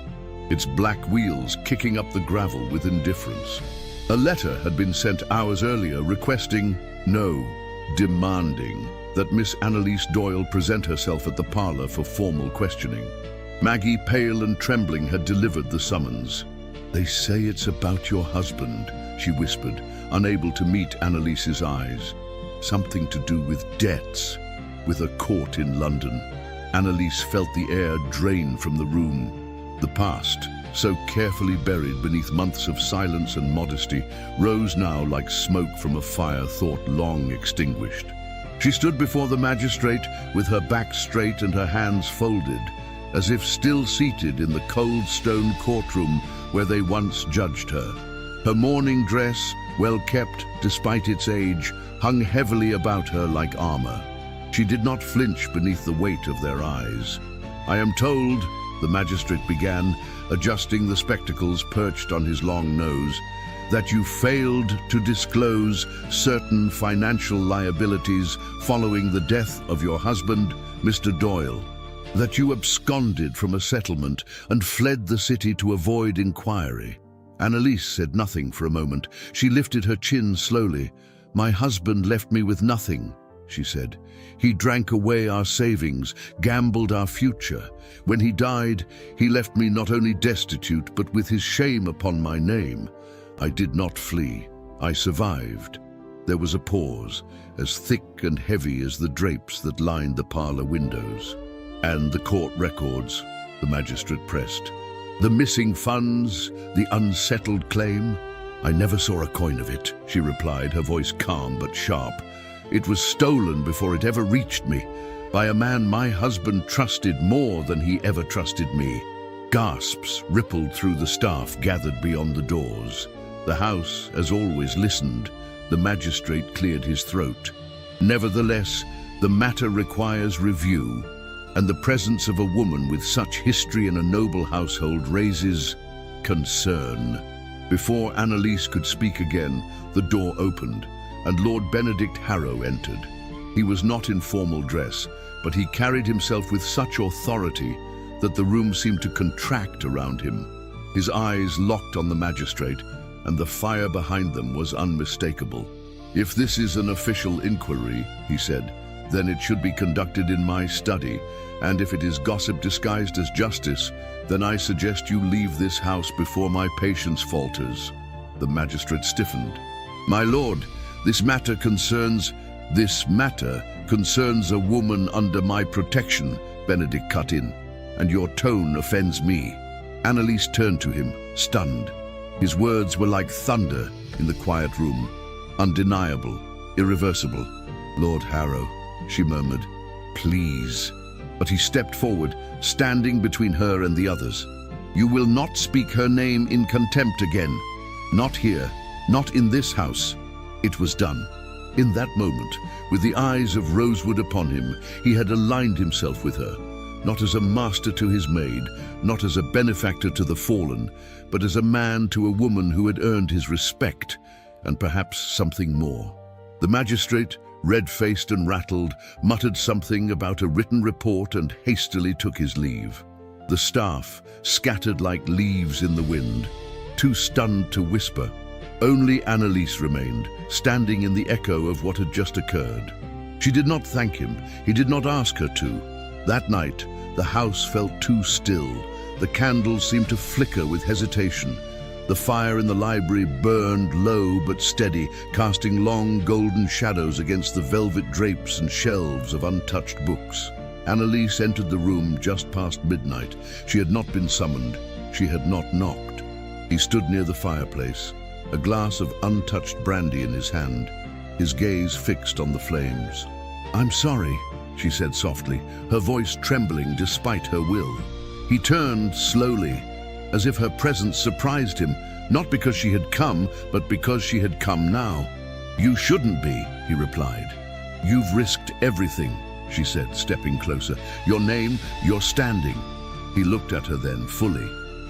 its black wheels kicking up the gravel with indifference. A letter had been sent hours earlier requesting, no, demanding, that Miss Annalise Doyle present herself at the parlor for formal questioning. Maggie, pale and trembling, had delivered the summons. "They say it's about your husband," she whispered, unable to meet Annalise's eyes. "Something to do with debts, with a court in London." Annalise felt the air drain from the room. The past, so carefully buried beneath months of silence and modesty, rose now like smoke from a fire thought long extinguished. She stood before the magistrate with her back straight and her hands folded, as if still seated in the cold stone courtroom where they once judged her. Her mourning dress, well kept despite its age, hung heavily about her like armor. She did not flinch beneath the weight of their eyes. "I am told," the magistrate began, adjusting the spectacles perched on his long nose, "that you failed to disclose certain financial liabilities following the death of your husband, Mr. Doyle. That you absconded from a settlement and fled the city to avoid inquiry." Annalise said nothing for a moment. She lifted her chin slowly. "My husband left me with nothing," she said. "He drank away our savings, gambled our future. When he died, he left me not only destitute, but with his shame upon my name. I did not flee. I survived." There was a pause, as thick and heavy as the drapes that lined the parlor windows. "And the court records," the magistrate pressed. "The missing funds, the unsettled claim?" "I never saw a coin of it," she replied, her voice calm but sharp. "It was stolen before it ever reached me, by a man my husband trusted more than he ever trusted me." Gasps rippled through the staff gathered beyond the doors. The house, as always, listened. The magistrate cleared his throat. "Nevertheless, the matter requires review, and the presence of a woman with such history in a noble household raises concern." Before Annalise could speak again, the door opened, and Lord Benedict Harrow entered. He was not in formal dress, but he carried himself with such authority that the room seemed to contract around him. His eyes locked on the magistrate, and the fire behind them was unmistakable. "If this is an official inquiry," he said, "then it should be conducted in my study, and if it is gossip disguised as justice, then I suggest you leave this house before my patience falters." The magistrate stiffened. "My lord, this matter concerns a woman under my protection," Benedict cut in, "and your tone offends me." Annalise turned to him, stunned. His words were like thunder in the quiet room, undeniable, irreversible. "Lord Harrow," she murmured, "please." But he stepped forward, standing between her and the others. "You will not speak her name in contempt again. Not here, not in this house." It was done. In that moment, with the eyes of rosewood upon him, he had aligned himself with her, not as a master to his maid, not as a benefactor to the fallen, but as a man to a woman who had earned his respect, and perhaps something more. The magistrate, red-faced and rattled, muttered something about a written report and hastily took his leave. The staff scattered like leaves in the wind, too stunned to whisper. Only Annalise remained, standing in the echo of what had just occurred. She did not thank him. He did not ask her to. That night, the house felt too still. The candles seemed to flicker with hesitation. The fire in the library burned low but steady, casting long golden shadows against the velvet drapes and shelves of untouched books. Annalise entered the room just past midnight. She had not been summoned. She had not knocked. He stood near the fireplace, a glass of untouched brandy in his hand, his gaze fixed on the flames. "I'm sorry," she said softly, her voice trembling despite her will. He turned slowly, as if her presence surprised him, not because she had come, but because she had come now. "You shouldn't be," he replied. "You've risked everything," she said, stepping closer. "Your name, your standing." He looked at her then, fully,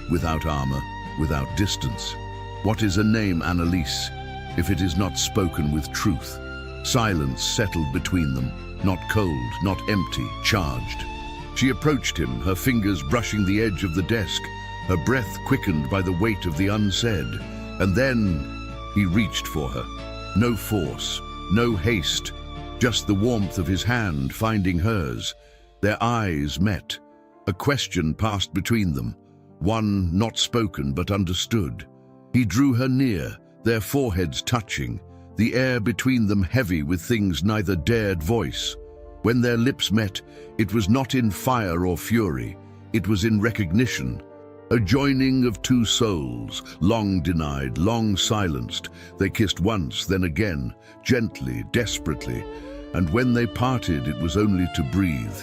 without armor, without distance. What is a name, Annalise, if it is not spoken with truth? Silence settled between them, not cold, not empty, charged. She approached him, her fingers brushing the edge of the desk, her breath quickened by the weight of the unsaid. And then he reached for her. No force, no haste, just the warmth of his hand finding hers. Their eyes met. A question passed between them, one not spoken but understood. He drew her near, their foreheads touching, the air between them heavy with things neither dared voice. When their lips met, it was not in fire or fury, it was in recognition. A joining of two souls, long denied, long silenced. They kissed once, then again, gently, desperately, and when they parted, it was only to breathe.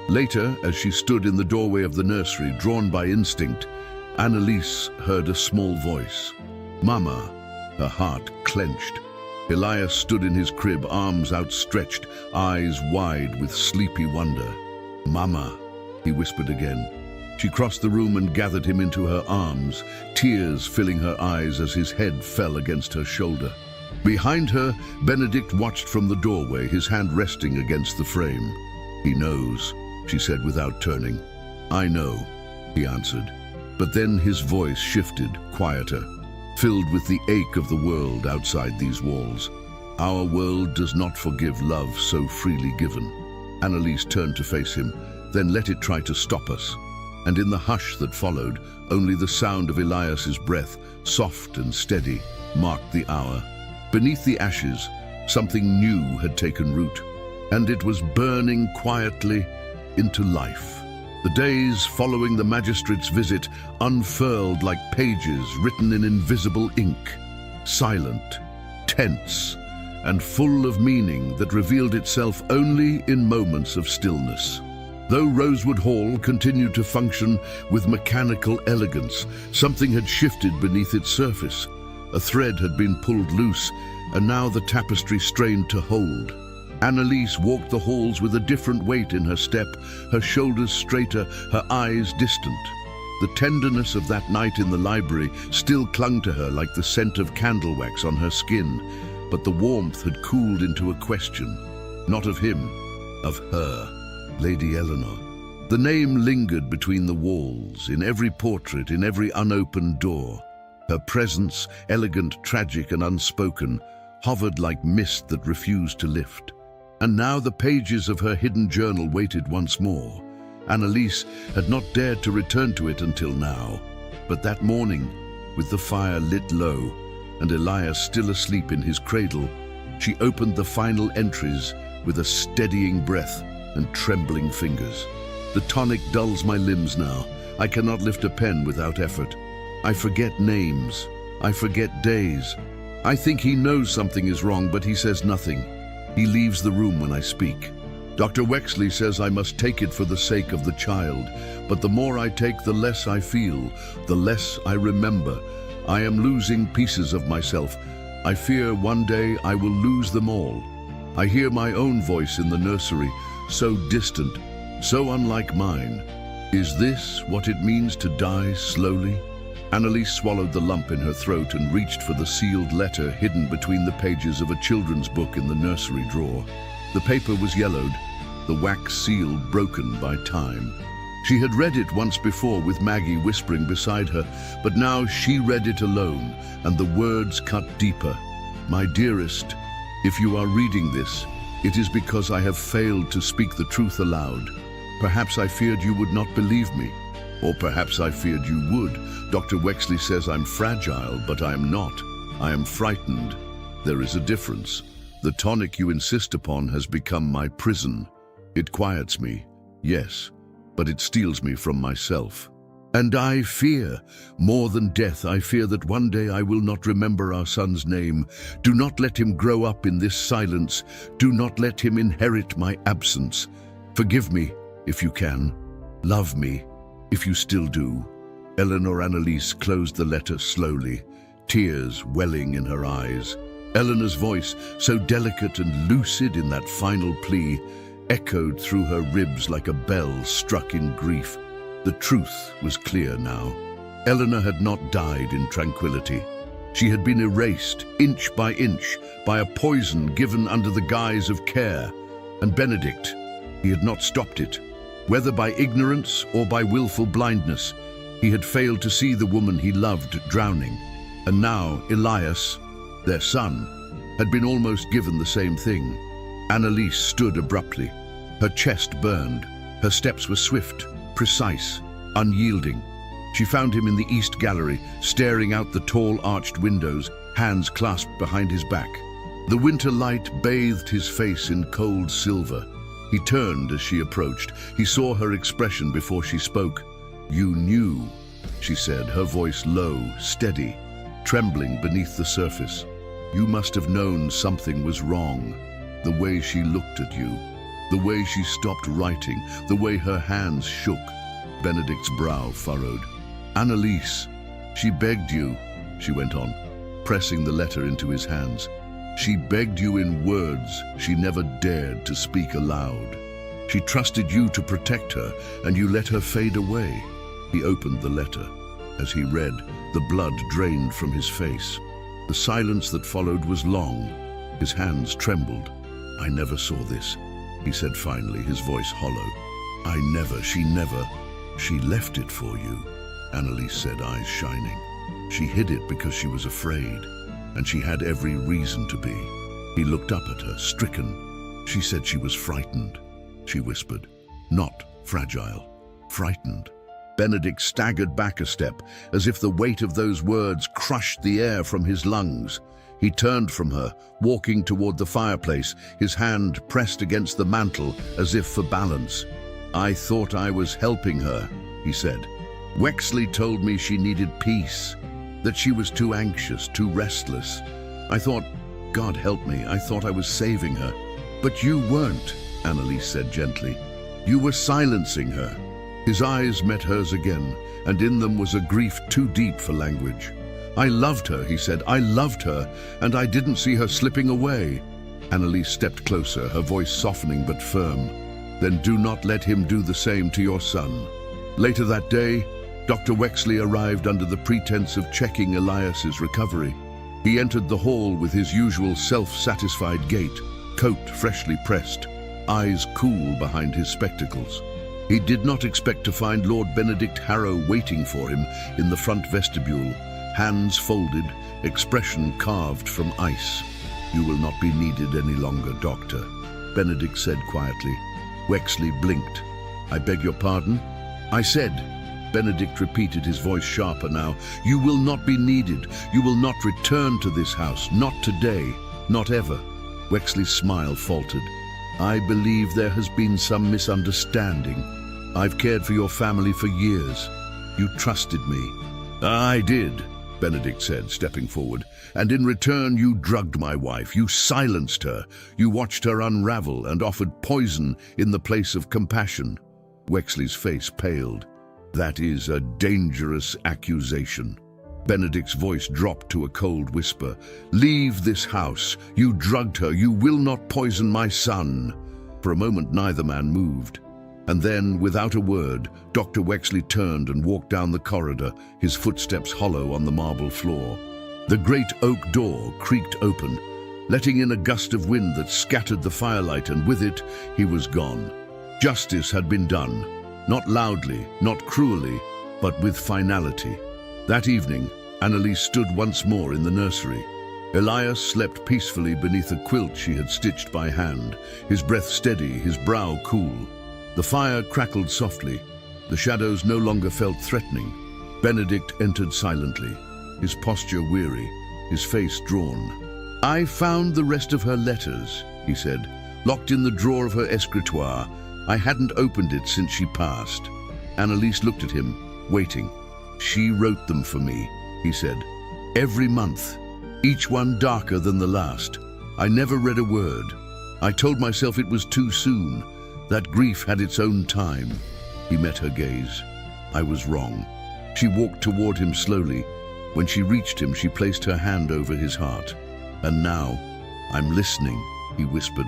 Later, as she stood in the doorway of the nursery, drawn by instinct, Annalise heard a small voice. "Mama," her heart clenched. Elias stood in his crib, arms outstretched, eyes wide with sleepy wonder. "Mama," he whispered again. She crossed the room and gathered him into her arms, tears filling her eyes as his head fell against her shoulder. Behind her, Benedict watched from the doorway, his hand resting against the frame. "He knows," she said without turning. "I know," he answered. But then his voice shifted, quieter, filled with the ache of the world outside these walls. "Our world does not forgive love so freely given." Annalise turned to face him, "Then let it try to stop us." And in the hush that followed, only the sound of Elias's breath, soft and steady, marked the hour. Beneath the ashes, something new had taken root, and it was burning quietly into life. The days following the magistrate's visit unfurled like pages written in invisible ink, silent, tense, and full of meaning that revealed itself only in moments of stillness. Though Rosewood Hall continued to function with mechanical elegance, something had shifted beneath its surface. A thread had been pulled loose, and now the tapestry strained to hold. Annalise walked the halls with a different weight in her step, her shoulders straighter, her eyes distant. The tenderness of that night in the library still clung to her like the scent of candle wax on her skin, but the warmth had cooled into a question, not of him, of her, Lady Eleanor. The name lingered between the walls, in every portrait, in every unopened door. Her presence, elegant, tragic, and unspoken, hovered like mist that refused to lift. And now the pages of her hidden journal waited once more. Annalise had not dared to return to it until now. But that morning, with the fire lit low, and Elias still asleep in his cradle, she opened the final entries with a steadying breath and trembling fingers. "The tonic dulls my limbs now. I cannot lift a pen without effort. I forget names. I forget days. I think he knows something is wrong, but he says nothing. He leaves the room when I speak. Dr. Wexley says I must take it for the sake of the child, but the more I take, the less I feel, the less I remember. I am losing pieces of myself. I fear one day I will lose them all. I hear my own voice in the nursery, so distant, so unlike mine. Is this what it means to die slowly?" Annalise swallowed the lump in her throat and reached for the sealed letter hidden between the pages of a children's book in the nursery drawer. The paper was yellowed, the wax seal broken by time. She had read it once before with Maggie whispering beside her, but now she read it alone, and the words cut deeper. My dearest, if you are reading this, it is because I have failed to speak the truth aloud. Perhaps I feared you would not believe me, or perhaps I feared you would. Dr. Wexley says I'm fragile, but I am not. I am frightened. There is a difference. The tonic you insist upon has become my prison. It quiets me, yes, but it steals me from myself. And I fear, more than death, I fear that one day I will not remember our son's name. Do not let him grow up in this silence. Do not let him inherit my absence. Forgive me, if you can. Love me, if you still do. Eleanor Annalise closed the letter slowly, tears welling in her eyes. Eleanor's voice, so delicate and lucid in that final plea, echoed through her ribs like a bell struck in grief. The truth was clear now. Eleanor had not died in tranquility. She had been erased, inch by inch, by a poison given under the guise of care. And Benedict, he had not stopped it. Whether by ignorance or by willful blindness, he had failed to see the woman he loved drowning. And now Elias, their son, had been almost given the same thing. Annalise stood abruptly. Her chest burned. Her steps were swift, precise, unyielding. She found him in the east gallery, staring out the tall arched windows, hands clasped behind his back. The winter light bathed his face in cold silver. He turned as she approached. He saw her expression before she spoke. "You knew," she said, her voice low, steady, trembling beneath the surface. "You must have known something was wrong. The way she looked at you, the way she stopped writing, the way her hands shook." Benedict's brow furrowed. "Annalise, she begged you," she went on, pressing the letter into his hands. "She begged you in words she never dared to speak aloud. She trusted you to protect her, and you let her fade away." He opened the letter. As he read, the blood drained from his face. The silence that followed was long. His hands trembled. "I never saw this," he said finally, his voice hollow. She left it for you," Annalise said, eyes shining. "She hid it because she was afraid, and she had every reason to be." He looked up at her, stricken. "She said she was frightened," she whispered. "Not fragile, frightened." Benedict staggered back a step, as if the weight of those words crushed the air from his lungs. He turned from her, walking toward the fireplace, his hand pressed against the mantel as if for balance. "I thought I was helping her," he said. "Wexley told me she needed peace, that she was too anxious, too restless. I thought, God help me, I thought I was saving her. But you weren't," Annalise said gently. "You were silencing her." His eyes met hers again, and in them was a grief too deep for language. "I loved her," he said. "I loved her, and I didn't see her slipping away." Annalise stepped closer, her voice softening but firm. "Then do not let him do the same to your son." Later that day, Dr. Wexley arrived under the pretense of checking Elias's recovery. He entered the hall with his usual self-satisfied gait, coat freshly pressed, eyes cool behind his spectacles. He did not expect to find Lord Benedict Harrow waiting for him in the front vestibule, hands folded, expression carved from ice. "You will not be needed any longer, Doctor," Benedict said quietly. Wexley blinked. "I beg your pardon?" "I said," Benedict repeated, his voice sharper now, "you will not be needed. You will not return to this house. Not today. Not ever." Wexley's smile faltered. "I believe there has been some misunderstanding. I've cared for your family for years. You trusted me." "I did," Benedict said, stepping forward. "And in return you drugged my wife. You silenced her. You watched her unravel and offered poison in the place of compassion." Wexley's face paled. "That is a dangerous accusation." Benedict's voice dropped to a cold whisper. "Leave this house. You drugged her. You will not poison my son." For a moment neither man moved. And then, without a word, Dr. Wexley turned and walked down the corridor, his footsteps hollow on the marble floor. The great oak door creaked open, letting in a gust of wind that scattered the firelight, and with it, he was gone. Justice had been done. Not loudly, not cruelly, but with finality. That evening, Annalise stood once more in the nursery. Elias slept peacefully beneath a quilt she had stitched by hand, his breath steady, his brow cool. The fire crackled softly. The shadows no longer felt threatening. Benedict entered silently, his posture weary, his face drawn. "I found the rest of her letters," he said, "locked in the drawer of her escritoire. I hadn't opened it since she passed." Annalise looked at him, waiting. "She wrote them for me," he said. "Every month, each one darker than the last. I never read a word. I told myself it was too soon, that grief had its own time." He met her gaze. "I was wrong." She walked toward him slowly. When she reached him, she placed her hand over his heart. "And now, I'm listening," he whispered.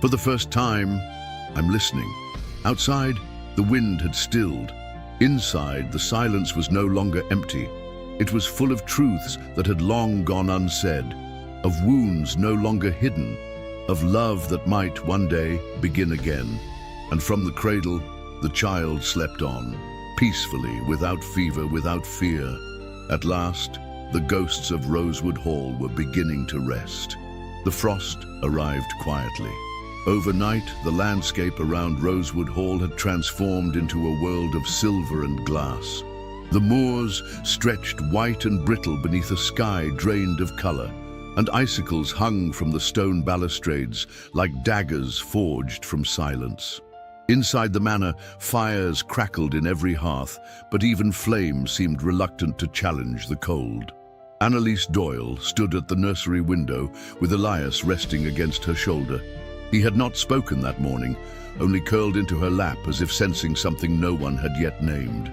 "For the first time, I'm listening." Outside, the wind had stilled. Inside, the silence was no longer empty. It was full of truths that had long gone unsaid, of wounds no longer hidden, of love that might one day begin again. And from the cradle, the child slept on, peacefully, without fever, without fear. At last, the ghosts of Rosewood Hall were beginning to rest. The frost arrived quietly. Overnight, the landscape around Rosewood Hall had transformed into a world of silver and glass. The moors stretched white and brittle beneath a sky drained of color, and icicles hung from the stone balustrades like daggers forged from silence. Inside the manor, fires crackled in every hearth, but even flames seemed reluctant to challenge the cold. Annalise Doyle stood at the nursery window with Elias resting against her shoulder. He had not spoken that morning, only curled into her lap as if sensing something no one had yet named.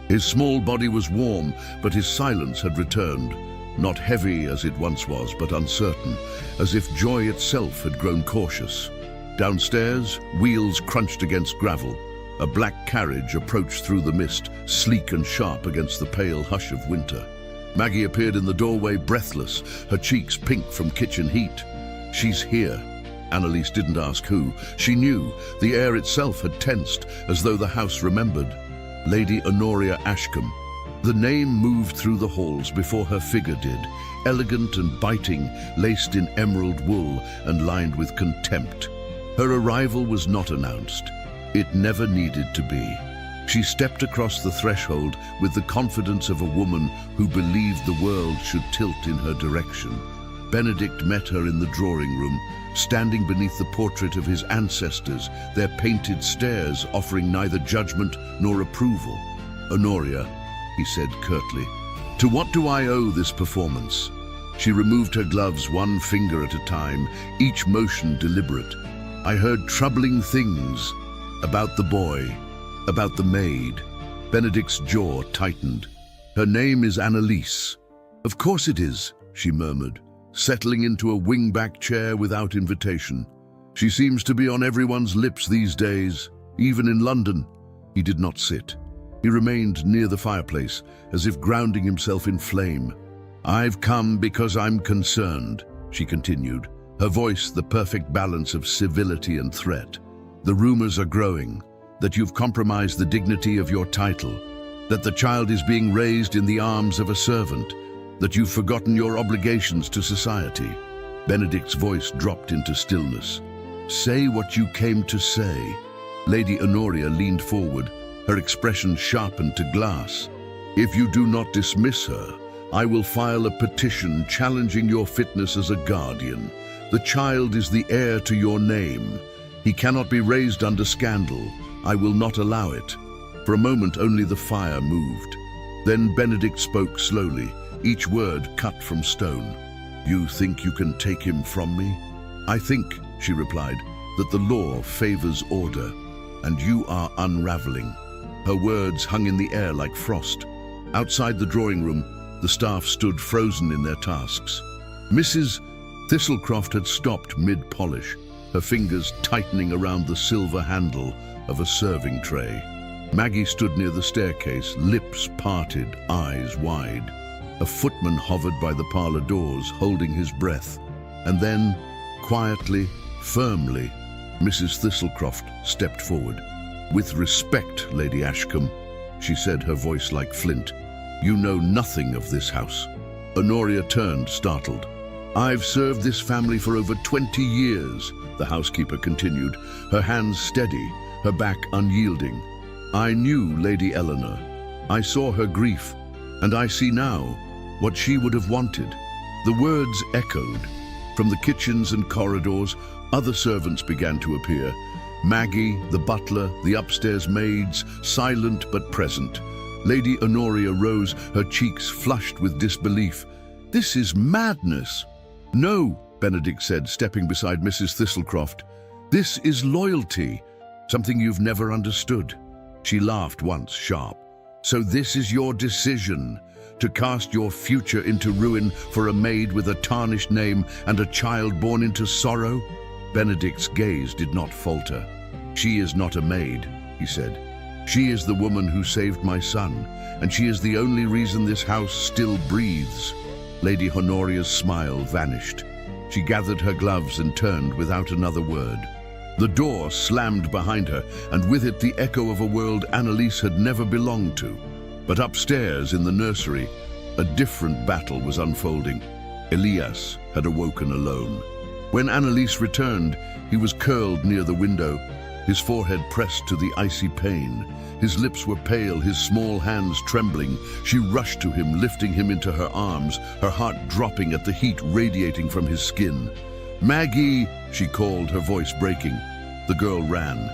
His small body was warm, but his silence had returned, not heavy as it once was, but uncertain, as if joy itself had grown cautious. Downstairs, wheels crunched against gravel. A black carriage approached through the mist, sleek and sharp against the pale hush of winter. Maggie appeared in the doorway, breathless, her cheeks pink from kitchen heat. "She's here." Annalise didn't ask who. She knew. The air itself had tensed, as though the house remembered. Lady Honoria Ashcombe. The name moved through the halls before her figure did, elegant and biting, laced in emerald wool and lined with contempt. Her arrival was not announced. It never needed to be. She stepped across the threshold with the confidence of a woman who believed the world should tilt in her direction. Benedict met her in the drawing room, standing beneath the portrait of his ancestors, their painted stares offering neither judgment nor approval. "Honoria," he said curtly, "to what do I owe this performance?" She removed her gloves one finger at a time, each motion deliberate. "I heard troubling things about the boy, about the maid." Benedict's jaw tightened. "Her name is Annalise." "Of course it is," she murmured, settling into a wing-back chair without invitation. "She seems to be on everyone's lips these days, even in London." He did not sit. He remained near the fireplace, as if grounding himself in flame. "I've come because I'm concerned," she continued, her voice the perfect balance of civility and threat. "The rumors are growing that you've compromised the dignity of your title, that the child is being raised in the arms of a servant, that you've forgotten your obligations to society." Benedict's voice dropped into stillness. "Say what you came to say." Lady Honoria leaned forward, her expression sharpened to glass. "If you do not dismiss her, I will file a petition challenging your fitness as a guardian. The child is the heir to your name. He cannot be raised under scandal. I will not allow it." For a moment, only the fire moved. Then Benedict spoke slowly, each word cut from stone. "You think you can take him from me?" "I think," she replied, "that the law favors order, and you are unraveling." Her words hung in the air like frost. Outside the drawing room, the staff stood frozen in their tasks. Mrs. Thistlecroft had stopped mid-polish, her fingers tightening around the silver handle of a serving tray. Maggie stood near the staircase, lips parted, eyes wide. A footman hovered by the parlor doors, holding his breath. And then, quietly, firmly, Mrs. Thistlecroft stepped forward. "With respect, Lady Ashcombe," she said, her voice like flint. "You know nothing of this house." Honoria turned, startled. "I've served this family for over 20 years, the housekeeper continued, her hands steady, her back unyielding. "I knew Lady Eleanor. I saw her grief, and I see now what she would have wanted." The words echoed. From the kitchens and corridors, other servants began to appear. Maggie, the butler, the upstairs maids, silent but present. Lady Honoria rose, her cheeks flushed with disbelief. "This is madness." "No," Benedict said, stepping beside Mrs. Thistlecroft. "This is loyalty, something you've never understood." She laughed once, sharp. "So this is your decision, to cast your future into ruin for a maid with a tarnished name and a child born into sorrow?" Benedict's gaze did not falter. "She is not a maid," he said. "She is the woman who saved my son, and she is the only reason this house still breathes." Lady Honoria's smile vanished. She gathered her gloves and turned without another word. The door slammed behind her, and with it the echo of a world Annalise had never belonged to. But upstairs in the nursery, a different battle was unfolding. Elias had awoken alone. When Annalise returned, he was curled near the window, his forehead pressed to the icy pane. His lips were pale, his small hands trembling. She rushed to him, lifting him into her arms, her heart dropping at the heat radiating from his skin. "Maggie!" she called, her voice breaking. The girl ran.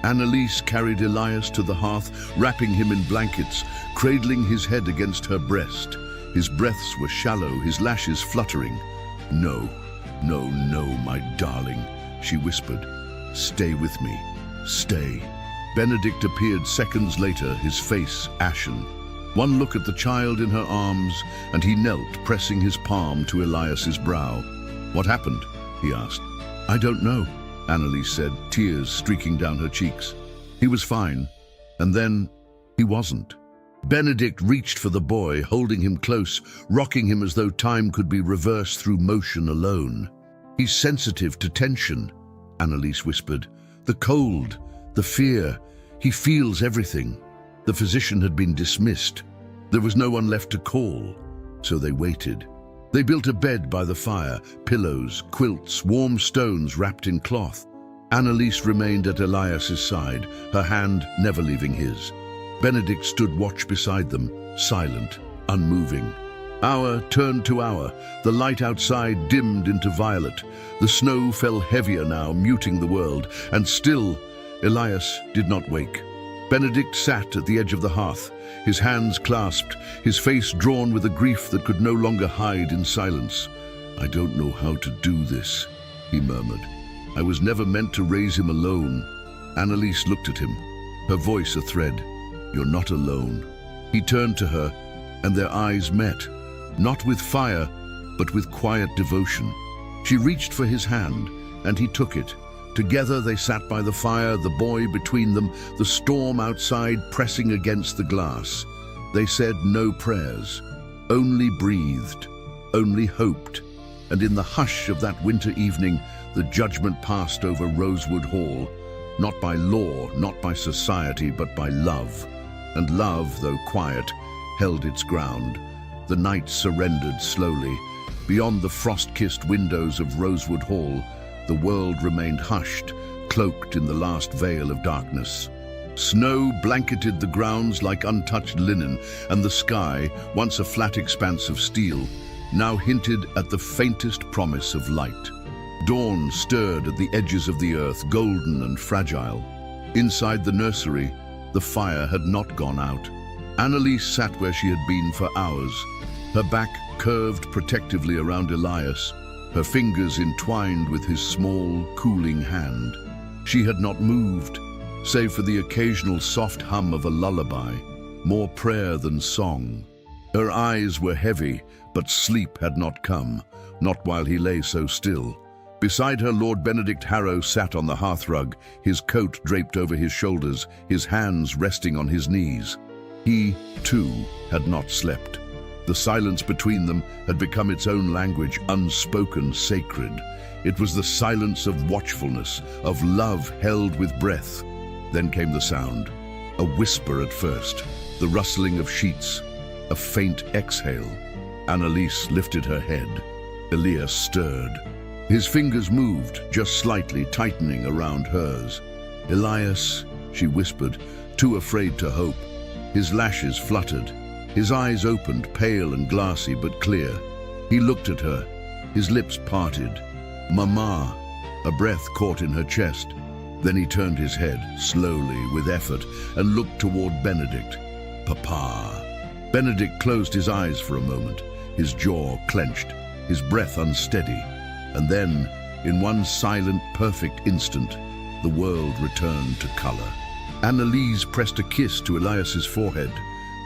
Annalise carried Elias to the hearth, wrapping him in blankets, cradling his head against her breast. His breaths were shallow, his lashes fluttering. "No, no, no, my darling," she whispered. "Stay with me. Stay." Benedict appeared seconds later, his face ashen. One look at the child in her arms, and he knelt, pressing his palm to Elias's brow. "What happened?" he asked. "I don't know," Annalise said, tears streaking down her cheeks. "He was fine, and then he wasn't." Benedict reached for the boy, holding him close, rocking him as though time could be reversed through motion alone. "He's sensitive to tension," Annalise whispered. "The cold, the fear, he feels everything." The physician had been dismissed. There was no one left to call, so they waited. They built a bed by the fire, pillows, quilts, warm stones wrapped in cloth. Annalise remained at Elias's side, her hand never leaving his. Benedict stood watch beside them, silent, unmoving. Hour turned to hour. The light outside dimmed into violet. The snow fell heavier now, muting the world, and still Elias did not wake. Benedict sat at the edge of the hearth, his hands clasped, his face drawn with a grief that could no longer hide in silence. "I don't know how to do this," he murmured. "I was never meant to raise him alone." Annalise looked at him, her voice a thread. "You're not alone." He turned to her, and their eyes met, not with fire, but with quiet devotion. She reached for his hand, and he took it. Together they sat by the fire, the boy between them, the storm outside pressing against the glass. They said no prayers, only breathed, only hoped. And in the hush of that winter evening, the judgment passed over Rosewood Hall, not by law, not by society, but by love. And love, though quiet, held its ground. The night surrendered slowly. Beyond the frost-kissed windows of Rosewood Hall, the world remained hushed, cloaked in the last veil of darkness. Snow blanketed the grounds like untouched linen, and the sky, once a flat expanse of steel, now hinted at the faintest promise of light. Dawn stirred at the edges of the earth, golden and fragile. Inside the nursery, the fire had not gone out. Annalise sat where she had been for hours, her back curved protectively around Elias, her fingers entwined with his small, cooling hand. She had not moved, save for the occasional soft hum of a lullaby, more prayer than song. Her eyes were heavy, but sleep had not come, not while he lay so still. Beside her, Lord Benedict Harrow sat on the hearthrug, his coat draped over his shoulders, his hands resting on his knees. He, too, had not slept. The silence between them had become its own language, unspoken, sacred. It was the silence of watchfulness, of love held with breath. Then came the sound, a whisper at first, the rustling of sheets, a faint exhale. Annalise lifted her head. Elias stirred. His fingers moved, just slightly tightening around hers. "Elias," she whispered, too afraid to hope. His lashes fluttered. His eyes opened, pale and glassy but clear. He looked at her, his lips parted. "Mama," a breath caught in her chest. Then he turned his head, slowly, with effort, and looked toward Benedict. "Papa." Benedict closed his eyes for a moment, his jaw clenched, his breath unsteady. And then, in one silent, perfect instant, the world returned to color. Annalise pressed a kiss to Elias's forehead,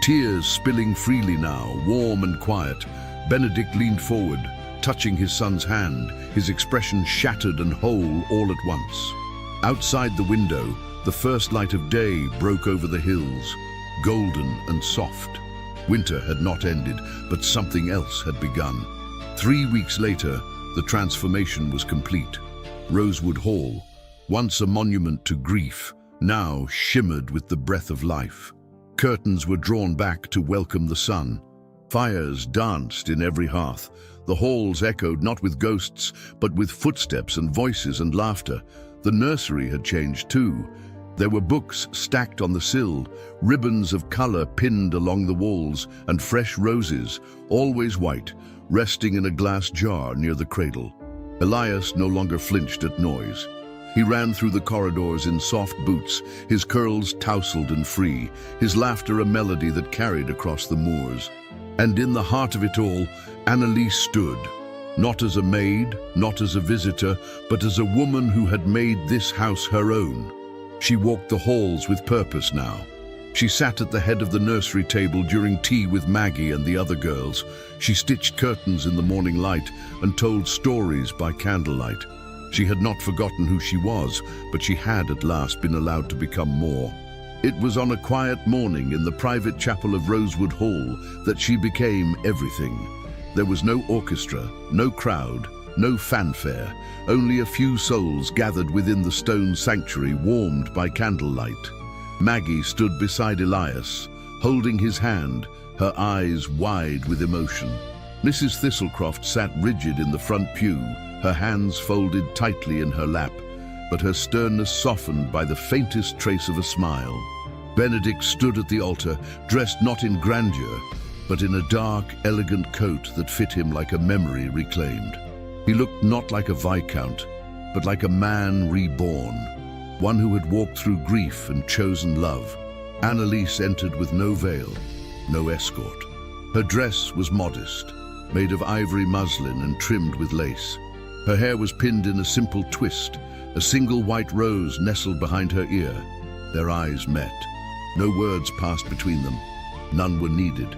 tears spilling freely now, warm and quiet. Benedict leaned forward, touching his son's hand, his expression shattered and whole all at once. Outside the window, the first light of day broke over the hills, golden and soft. Winter had not ended, but something else had begun. 3 weeks later, the transformation was complete. Rosewood Hall, once a monument to grief, now shimmered with the breath of life. Curtains were drawn back to welcome the sun. Fires danced in every hearth. The halls echoed not with ghosts, but with footsteps and voices and laughter. The nursery had changed too. There were books stacked on the sill, ribbons of color pinned along the walls, and fresh roses, always white, resting in a glass jar near the cradle. Elias no longer flinched at noise. He ran through the corridors in soft boots, his curls tousled and free, his laughter a melody that carried across the moors. And in the heart of it all, Annalise stood, not as a maid, not as a visitor, but as a woman who had made this house her own. She walked the halls with purpose now. She sat at the head of the nursery table during tea with Maggie and the other girls. She stitched curtains in the morning light and told stories by candlelight. She had not forgotten who she was, but she had at last been allowed to become more. It was on a quiet morning in the private chapel of Rosewood Hall that she became everything. There was no orchestra, no crowd, no fanfare, only a few souls gathered within the stone sanctuary warmed by candlelight. Maggie stood beside Elias, holding his hand, her eyes wide with emotion. Mrs. Thistlecroft sat rigid in the front pew, her hands folded tightly in her lap, but her sternness softened by the faintest trace of a smile. Benedict stood at the altar, dressed not in grandeur, but in a dark, elegant coat that fit him like a memory reclaimed. He looked not like a viscount, but like a man reborn, one who had walked through grief and chosen love. Annalise entered with no veil, no escort. Her dress was modest, made of ivory muslin and trimmed with lace. Her hair was pinned in a simple twist, a single white rose nestled behind her ear. Their eyes met. No words passed between them. None were needed.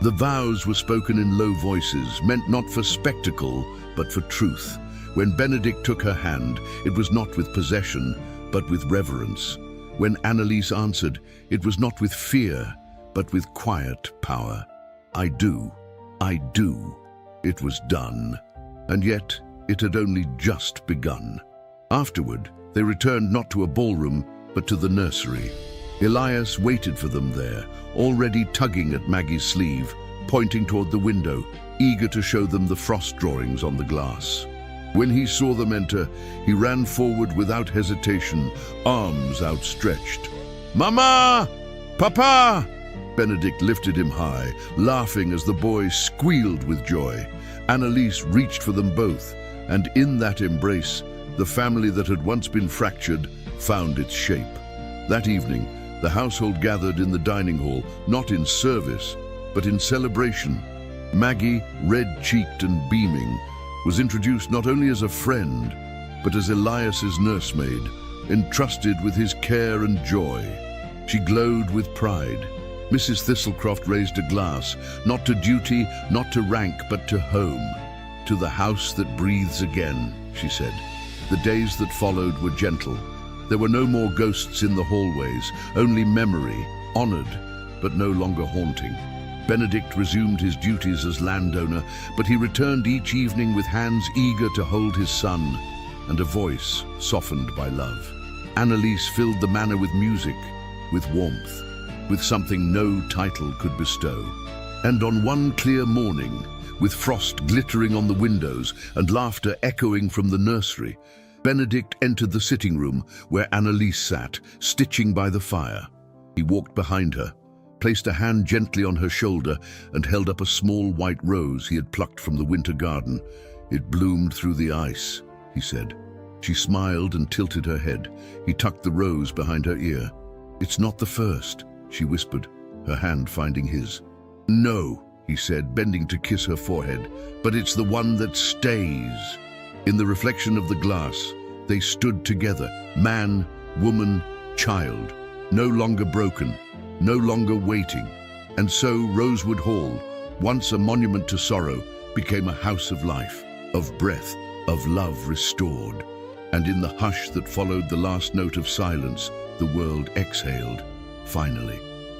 The vows were spoken in low voices, meant not for spectacle, but for truth. When Benedict took her hand, it was not with possession, but with reverence. When Annalise answered, it was not with fear, but with quiet power. I do. It was done. And yet, it had only just begun. Afterward, they returned not to a ballroom, but to the nursery. Elias waited for them there, already tugging at Maggie's sleeve, pointing toward the window, eager to show them the frost drawings on the glass. When he saw them enter, he ran forward without hesitation, arms outstretched. "Mama! Papa!" Benedict lifted him high, laughing as the boy squealed with joy. Annalise reached for them both, and in that embrace, the family that had once been fractured found its shape. That evening, the household gathered in the dining hall, not in service, but in celebration. Maggie, red-cheeked and beaming, was introduced not only as a friend, but as Elias's nursemaid, entrusted with his care and joy. She glowed with pride. Mrs. Thistlecroft raised a glass, not to duty, not to rank, but to home. "To the house that breathes again," she said. The days that followed were gentle. There were no more ghosts in the hallways, only memory, honored, but no longer haunting. Benedict resumed his duties as landowner, but he returned each evening with hands eager to hold his son and a voice softened by love. Annalise filled the manor with music, with warmth, with something no title could bestow. And on one clear morning, with frost glittering on the windows and laughter echoing from the nursery, Benedict entered the sitting room where Annalise sat, stitching by the fire. He walked behind her, placed a hand gently on her shoulder, and held up a small white rose he had plucked from the winter garden. "It bloomed through the ice," he said. She smiled and tilted her head. He tucked the rose behind her ear. "It's not the first," she whispered, her hand finding his. "No," he said, bending to kiss her forehead, "but it's the one that stays." In the reflection of the glass, they stood together, man, woman, child, no longer broken, no longer waiting. And so Rosewood Hall, once a monument to sorrow, became a house of life, of breath, of love restored. And in the hush that followed the last note of silence, the world exhaled. Finally,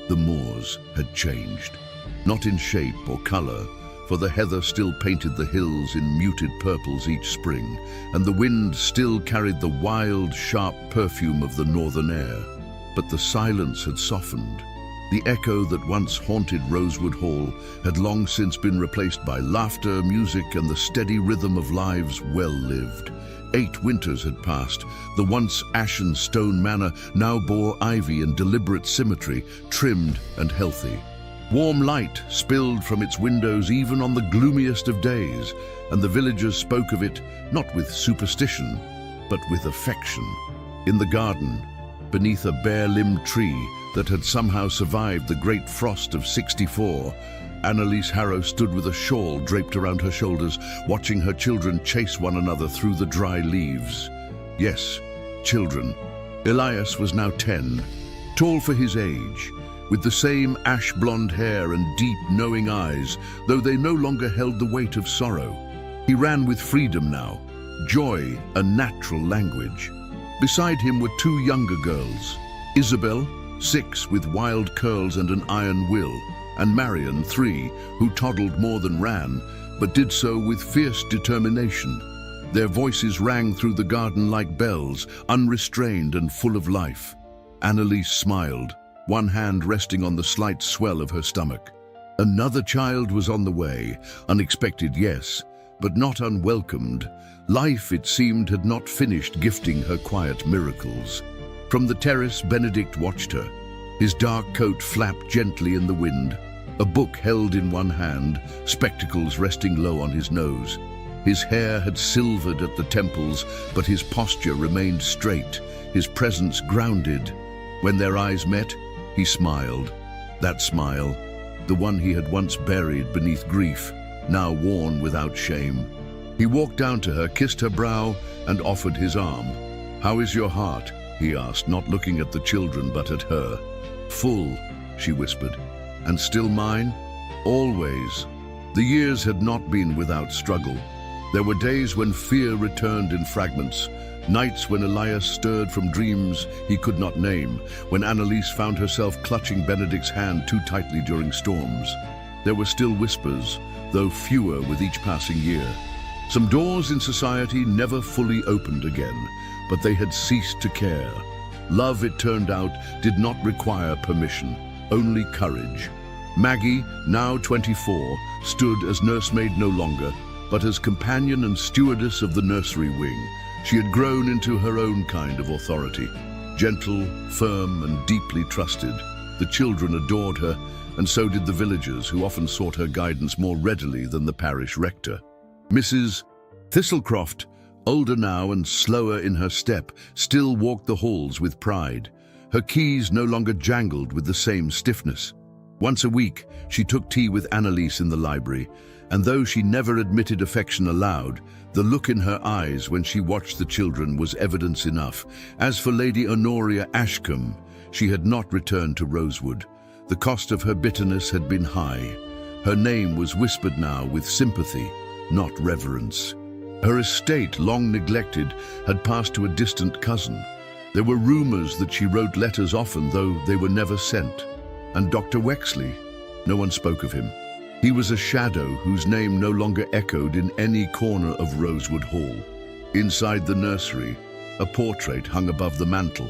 the moors had changed. Not in shape or color, for the heather still painted the hills in muted purples each spring, and the wind still carried the wild, sharp perfume of the northern air. But the silence had softened. The echo that once haunted Rosewood Hall had long since been replaced by laughter, music, and the steady rhythm of lives well lived. 8 winters had passed. The once ashen stone manor now bore ivy in deliberate symmetry, trimmed and healthy. Warm light spilled from its windows even on the gloomiest of days, and the villagers spoke of it not with superstition, but with affection. In the garden, beneath a bare-limbed tree that had somehow survived the great frost of '64, Annalise Harrow stood with a shawl draped around her shoulders, watching her children chase one another through the dry leaves. Yes, children. Elias was now 10, tall for his age, with the same ash-blonde hair and deep, knowing eyes, though they no longer held the weight of sorrow. He ran with freedom now, joy a natural language. Beside him were 2 younger girls, Isabel, 6, with wild curls and an iron will, and Marion, 3, who toddled more than ran, but did so with fierce determination. Their voices rang through the garden like bells, unrestrained and full of life. Annalise smiled, one hand resting on the slight swell of her stomach. Another child was on the way, unexpected, yes, but not unwelcomed. Life, it seemed, had not finished gifting her quiet miracles. From the terrace, Benedict watched her. His dark coat flapped gently in the wind, a book held in one hand, spectacles resting low on his nose. His hair had silvered at the temples, but his posture remained straight, his presence grounded. When their eyes met, he smiled. That smile, the one he had once buried beneath grief, now worn without shame. He walked down to her, kissed her brow, and offered his arm. "How is your heart?" he asked, not looking at the children but at her. "Full," she whispered. "And still mine?" "Always." The years had not been without struggle. There were days when fear returned in fragments, nights when Elias stirred from dreams he could not name, when Annalise found herself clutching Benedict's hand too tightly during storms. There were still whispers, though fewer with each passing year. Some doors in society never fully opened again, but they had ceased to care. Love, it turned out, did not require permission, only courage. Maggie, now 24, stood as nursemaid no longer, but as companion and stewardess of the nursery wing. She had grown into her own kind of authority, gentle, firm, and deeply trusted. The children adored her, and so did the villagers, who often sought her guidance more readily than the parish rector. Mrs. Thistlecroft, older now and slower in her step, still walked the halls with pride. Her keys no longer jangled with the same stiffness. Once a week, she took tea with Annalise in the library, and though she never admitted affection aloud, the look in her eyes when she watched the children was evidence enough. As for Lady Honoria Ashcombe, she had not returned to Rosewood. The cost of her bitterness had been high. Her name was whispered now with sympathy, not reverence. Her estate, long neglected, had passed to a distant cousin. There were rumors that she wrote letters often, though they were never sent. And Dr. Wexley, no one spoke of him. He was a shadow whose name no longer echoed in any corner of Rosewood Hall. Inside the nursery, A portrait hung above the mantel.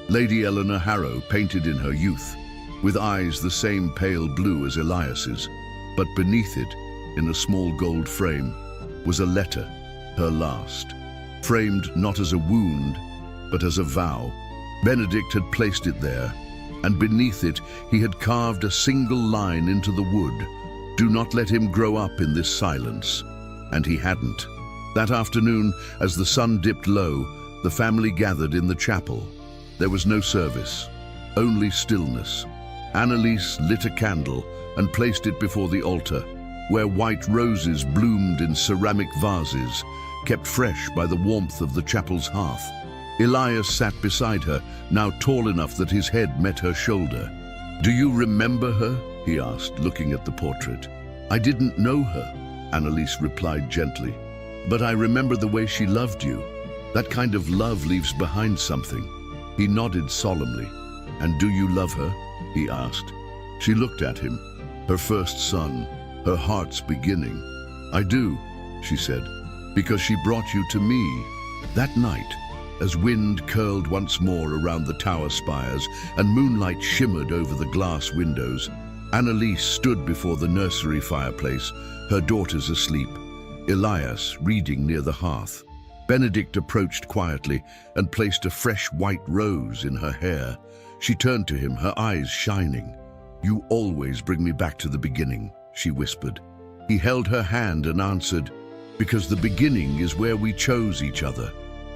Lady Eleanor Harrow, painted in her youth, with eyes the same pale blue as Elias's. But beneath it, in a small gold frame, was a letter, her last, framed not as a wound, but as a vow. Benedict had placed it there, and beneath it he had carved a single line into the wood. Do not let him grow up in this silence. And he hadn't. That afternoon, as the sun dipped low, the family gathered in the chapel. There was no service, only stillness. Annalise lit a candle and placed it before the altar, where white roses bloomed in ceramic vases, kept fresh by the warmth of the chapel's hearth. Elias sat beside her, now tall enough that his head met her shoulder. "Do you remember her?" he asked, looking at the portrait. "I didn't know her," Annalise replied gently. "But I remember the way she loved you. That kind of love leaves behind something." He nodded solemnly. "And do you love her?" he asked. She looked at him, her first son, her heart's beginning. "I do," she said, "because she brought you to me." That night, as wind curled once more around the tower spires and moonlight shimmered over the glass windows, Annalise stood before the nursery fireplace, her daughters asleep, Elias reading near the hearth. Benedict approached quietly and placed a fresh white rose in her hair. She turned to him, her eyes shining. "You always bring me back to the beginning," she whispered. He held her hand and answered, "Because the beginning is where we chose each other."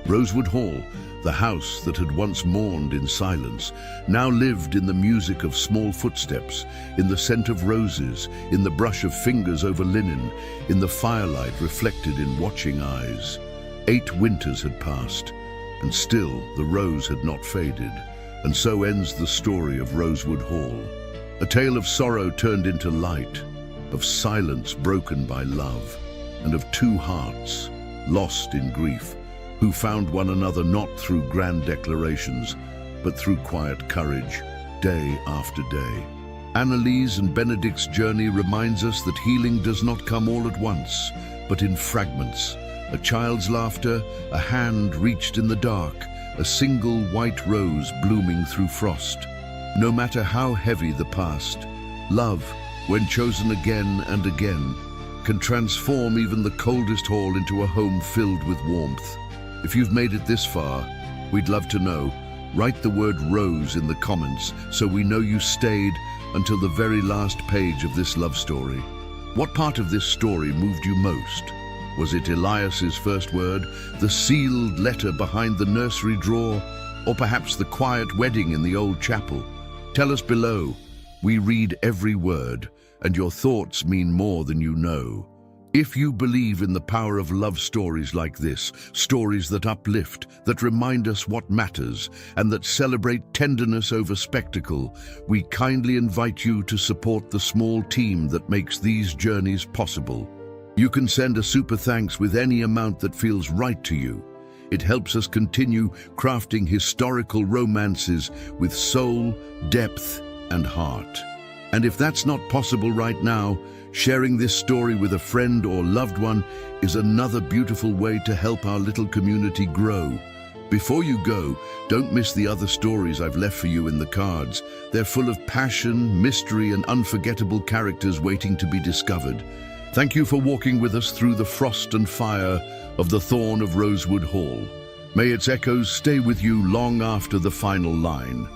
Rosewood Hall, the house that had once mourned in silence, now lived in the music of small footsteps, in the scent of roses, in the brush of fingers over linen, in the firelight reflected in watching eyes. 8 winters had passed, and still the rose had not faded. And so ends the story of Rosewood Hall. A tale of sorrow turned into light, of silence broken by love, and of 2 hearts, lost in grief, who found one another not through grand declarations, but through quiet courage, day after day. Annalise and Benedict's journey reminds us that healing does not come all at once, but in fragments. A child's laughter, a hand reached in the dark, a single white rose blooming through frost. No matter how heavy the past, love, when chosen again and again, can transform even the coldest hall into a home filled with warmth. If you've made it this far, we'd love to know. Write the word rose in the comments so we know you stayed until the very last page of this love story. What part of this story moved you most? Was it Elias's first word, the sealed letter behind the nursery drawer, or perhaps the quiet wedding in the old chapel? Tell us below. We read every word, and your thoughts mean more than you know. If you believe in the power of love stories like this, stories that uplift, that remind us what matters, and that celebrate tenderness over spectacle, we kindly invite you to support the small team that makes these journeys possible. You can send a super thanks with any amount that feels right to you. It helps us continue crafting historical romances with soul, depth, and heart. And if that's not possible right now, sharing this story with a friend or loved one is another beautiful way to help our little community grow. Before you go, don't miss the other stories I've left for you in the cards. They're full of passion, mystery, and unforgettable characters waiting to be discovered. Thank you for walking with us through the frost and fire of the Thorn of Rosewood Hall. May its echoes stay with you long after the final line.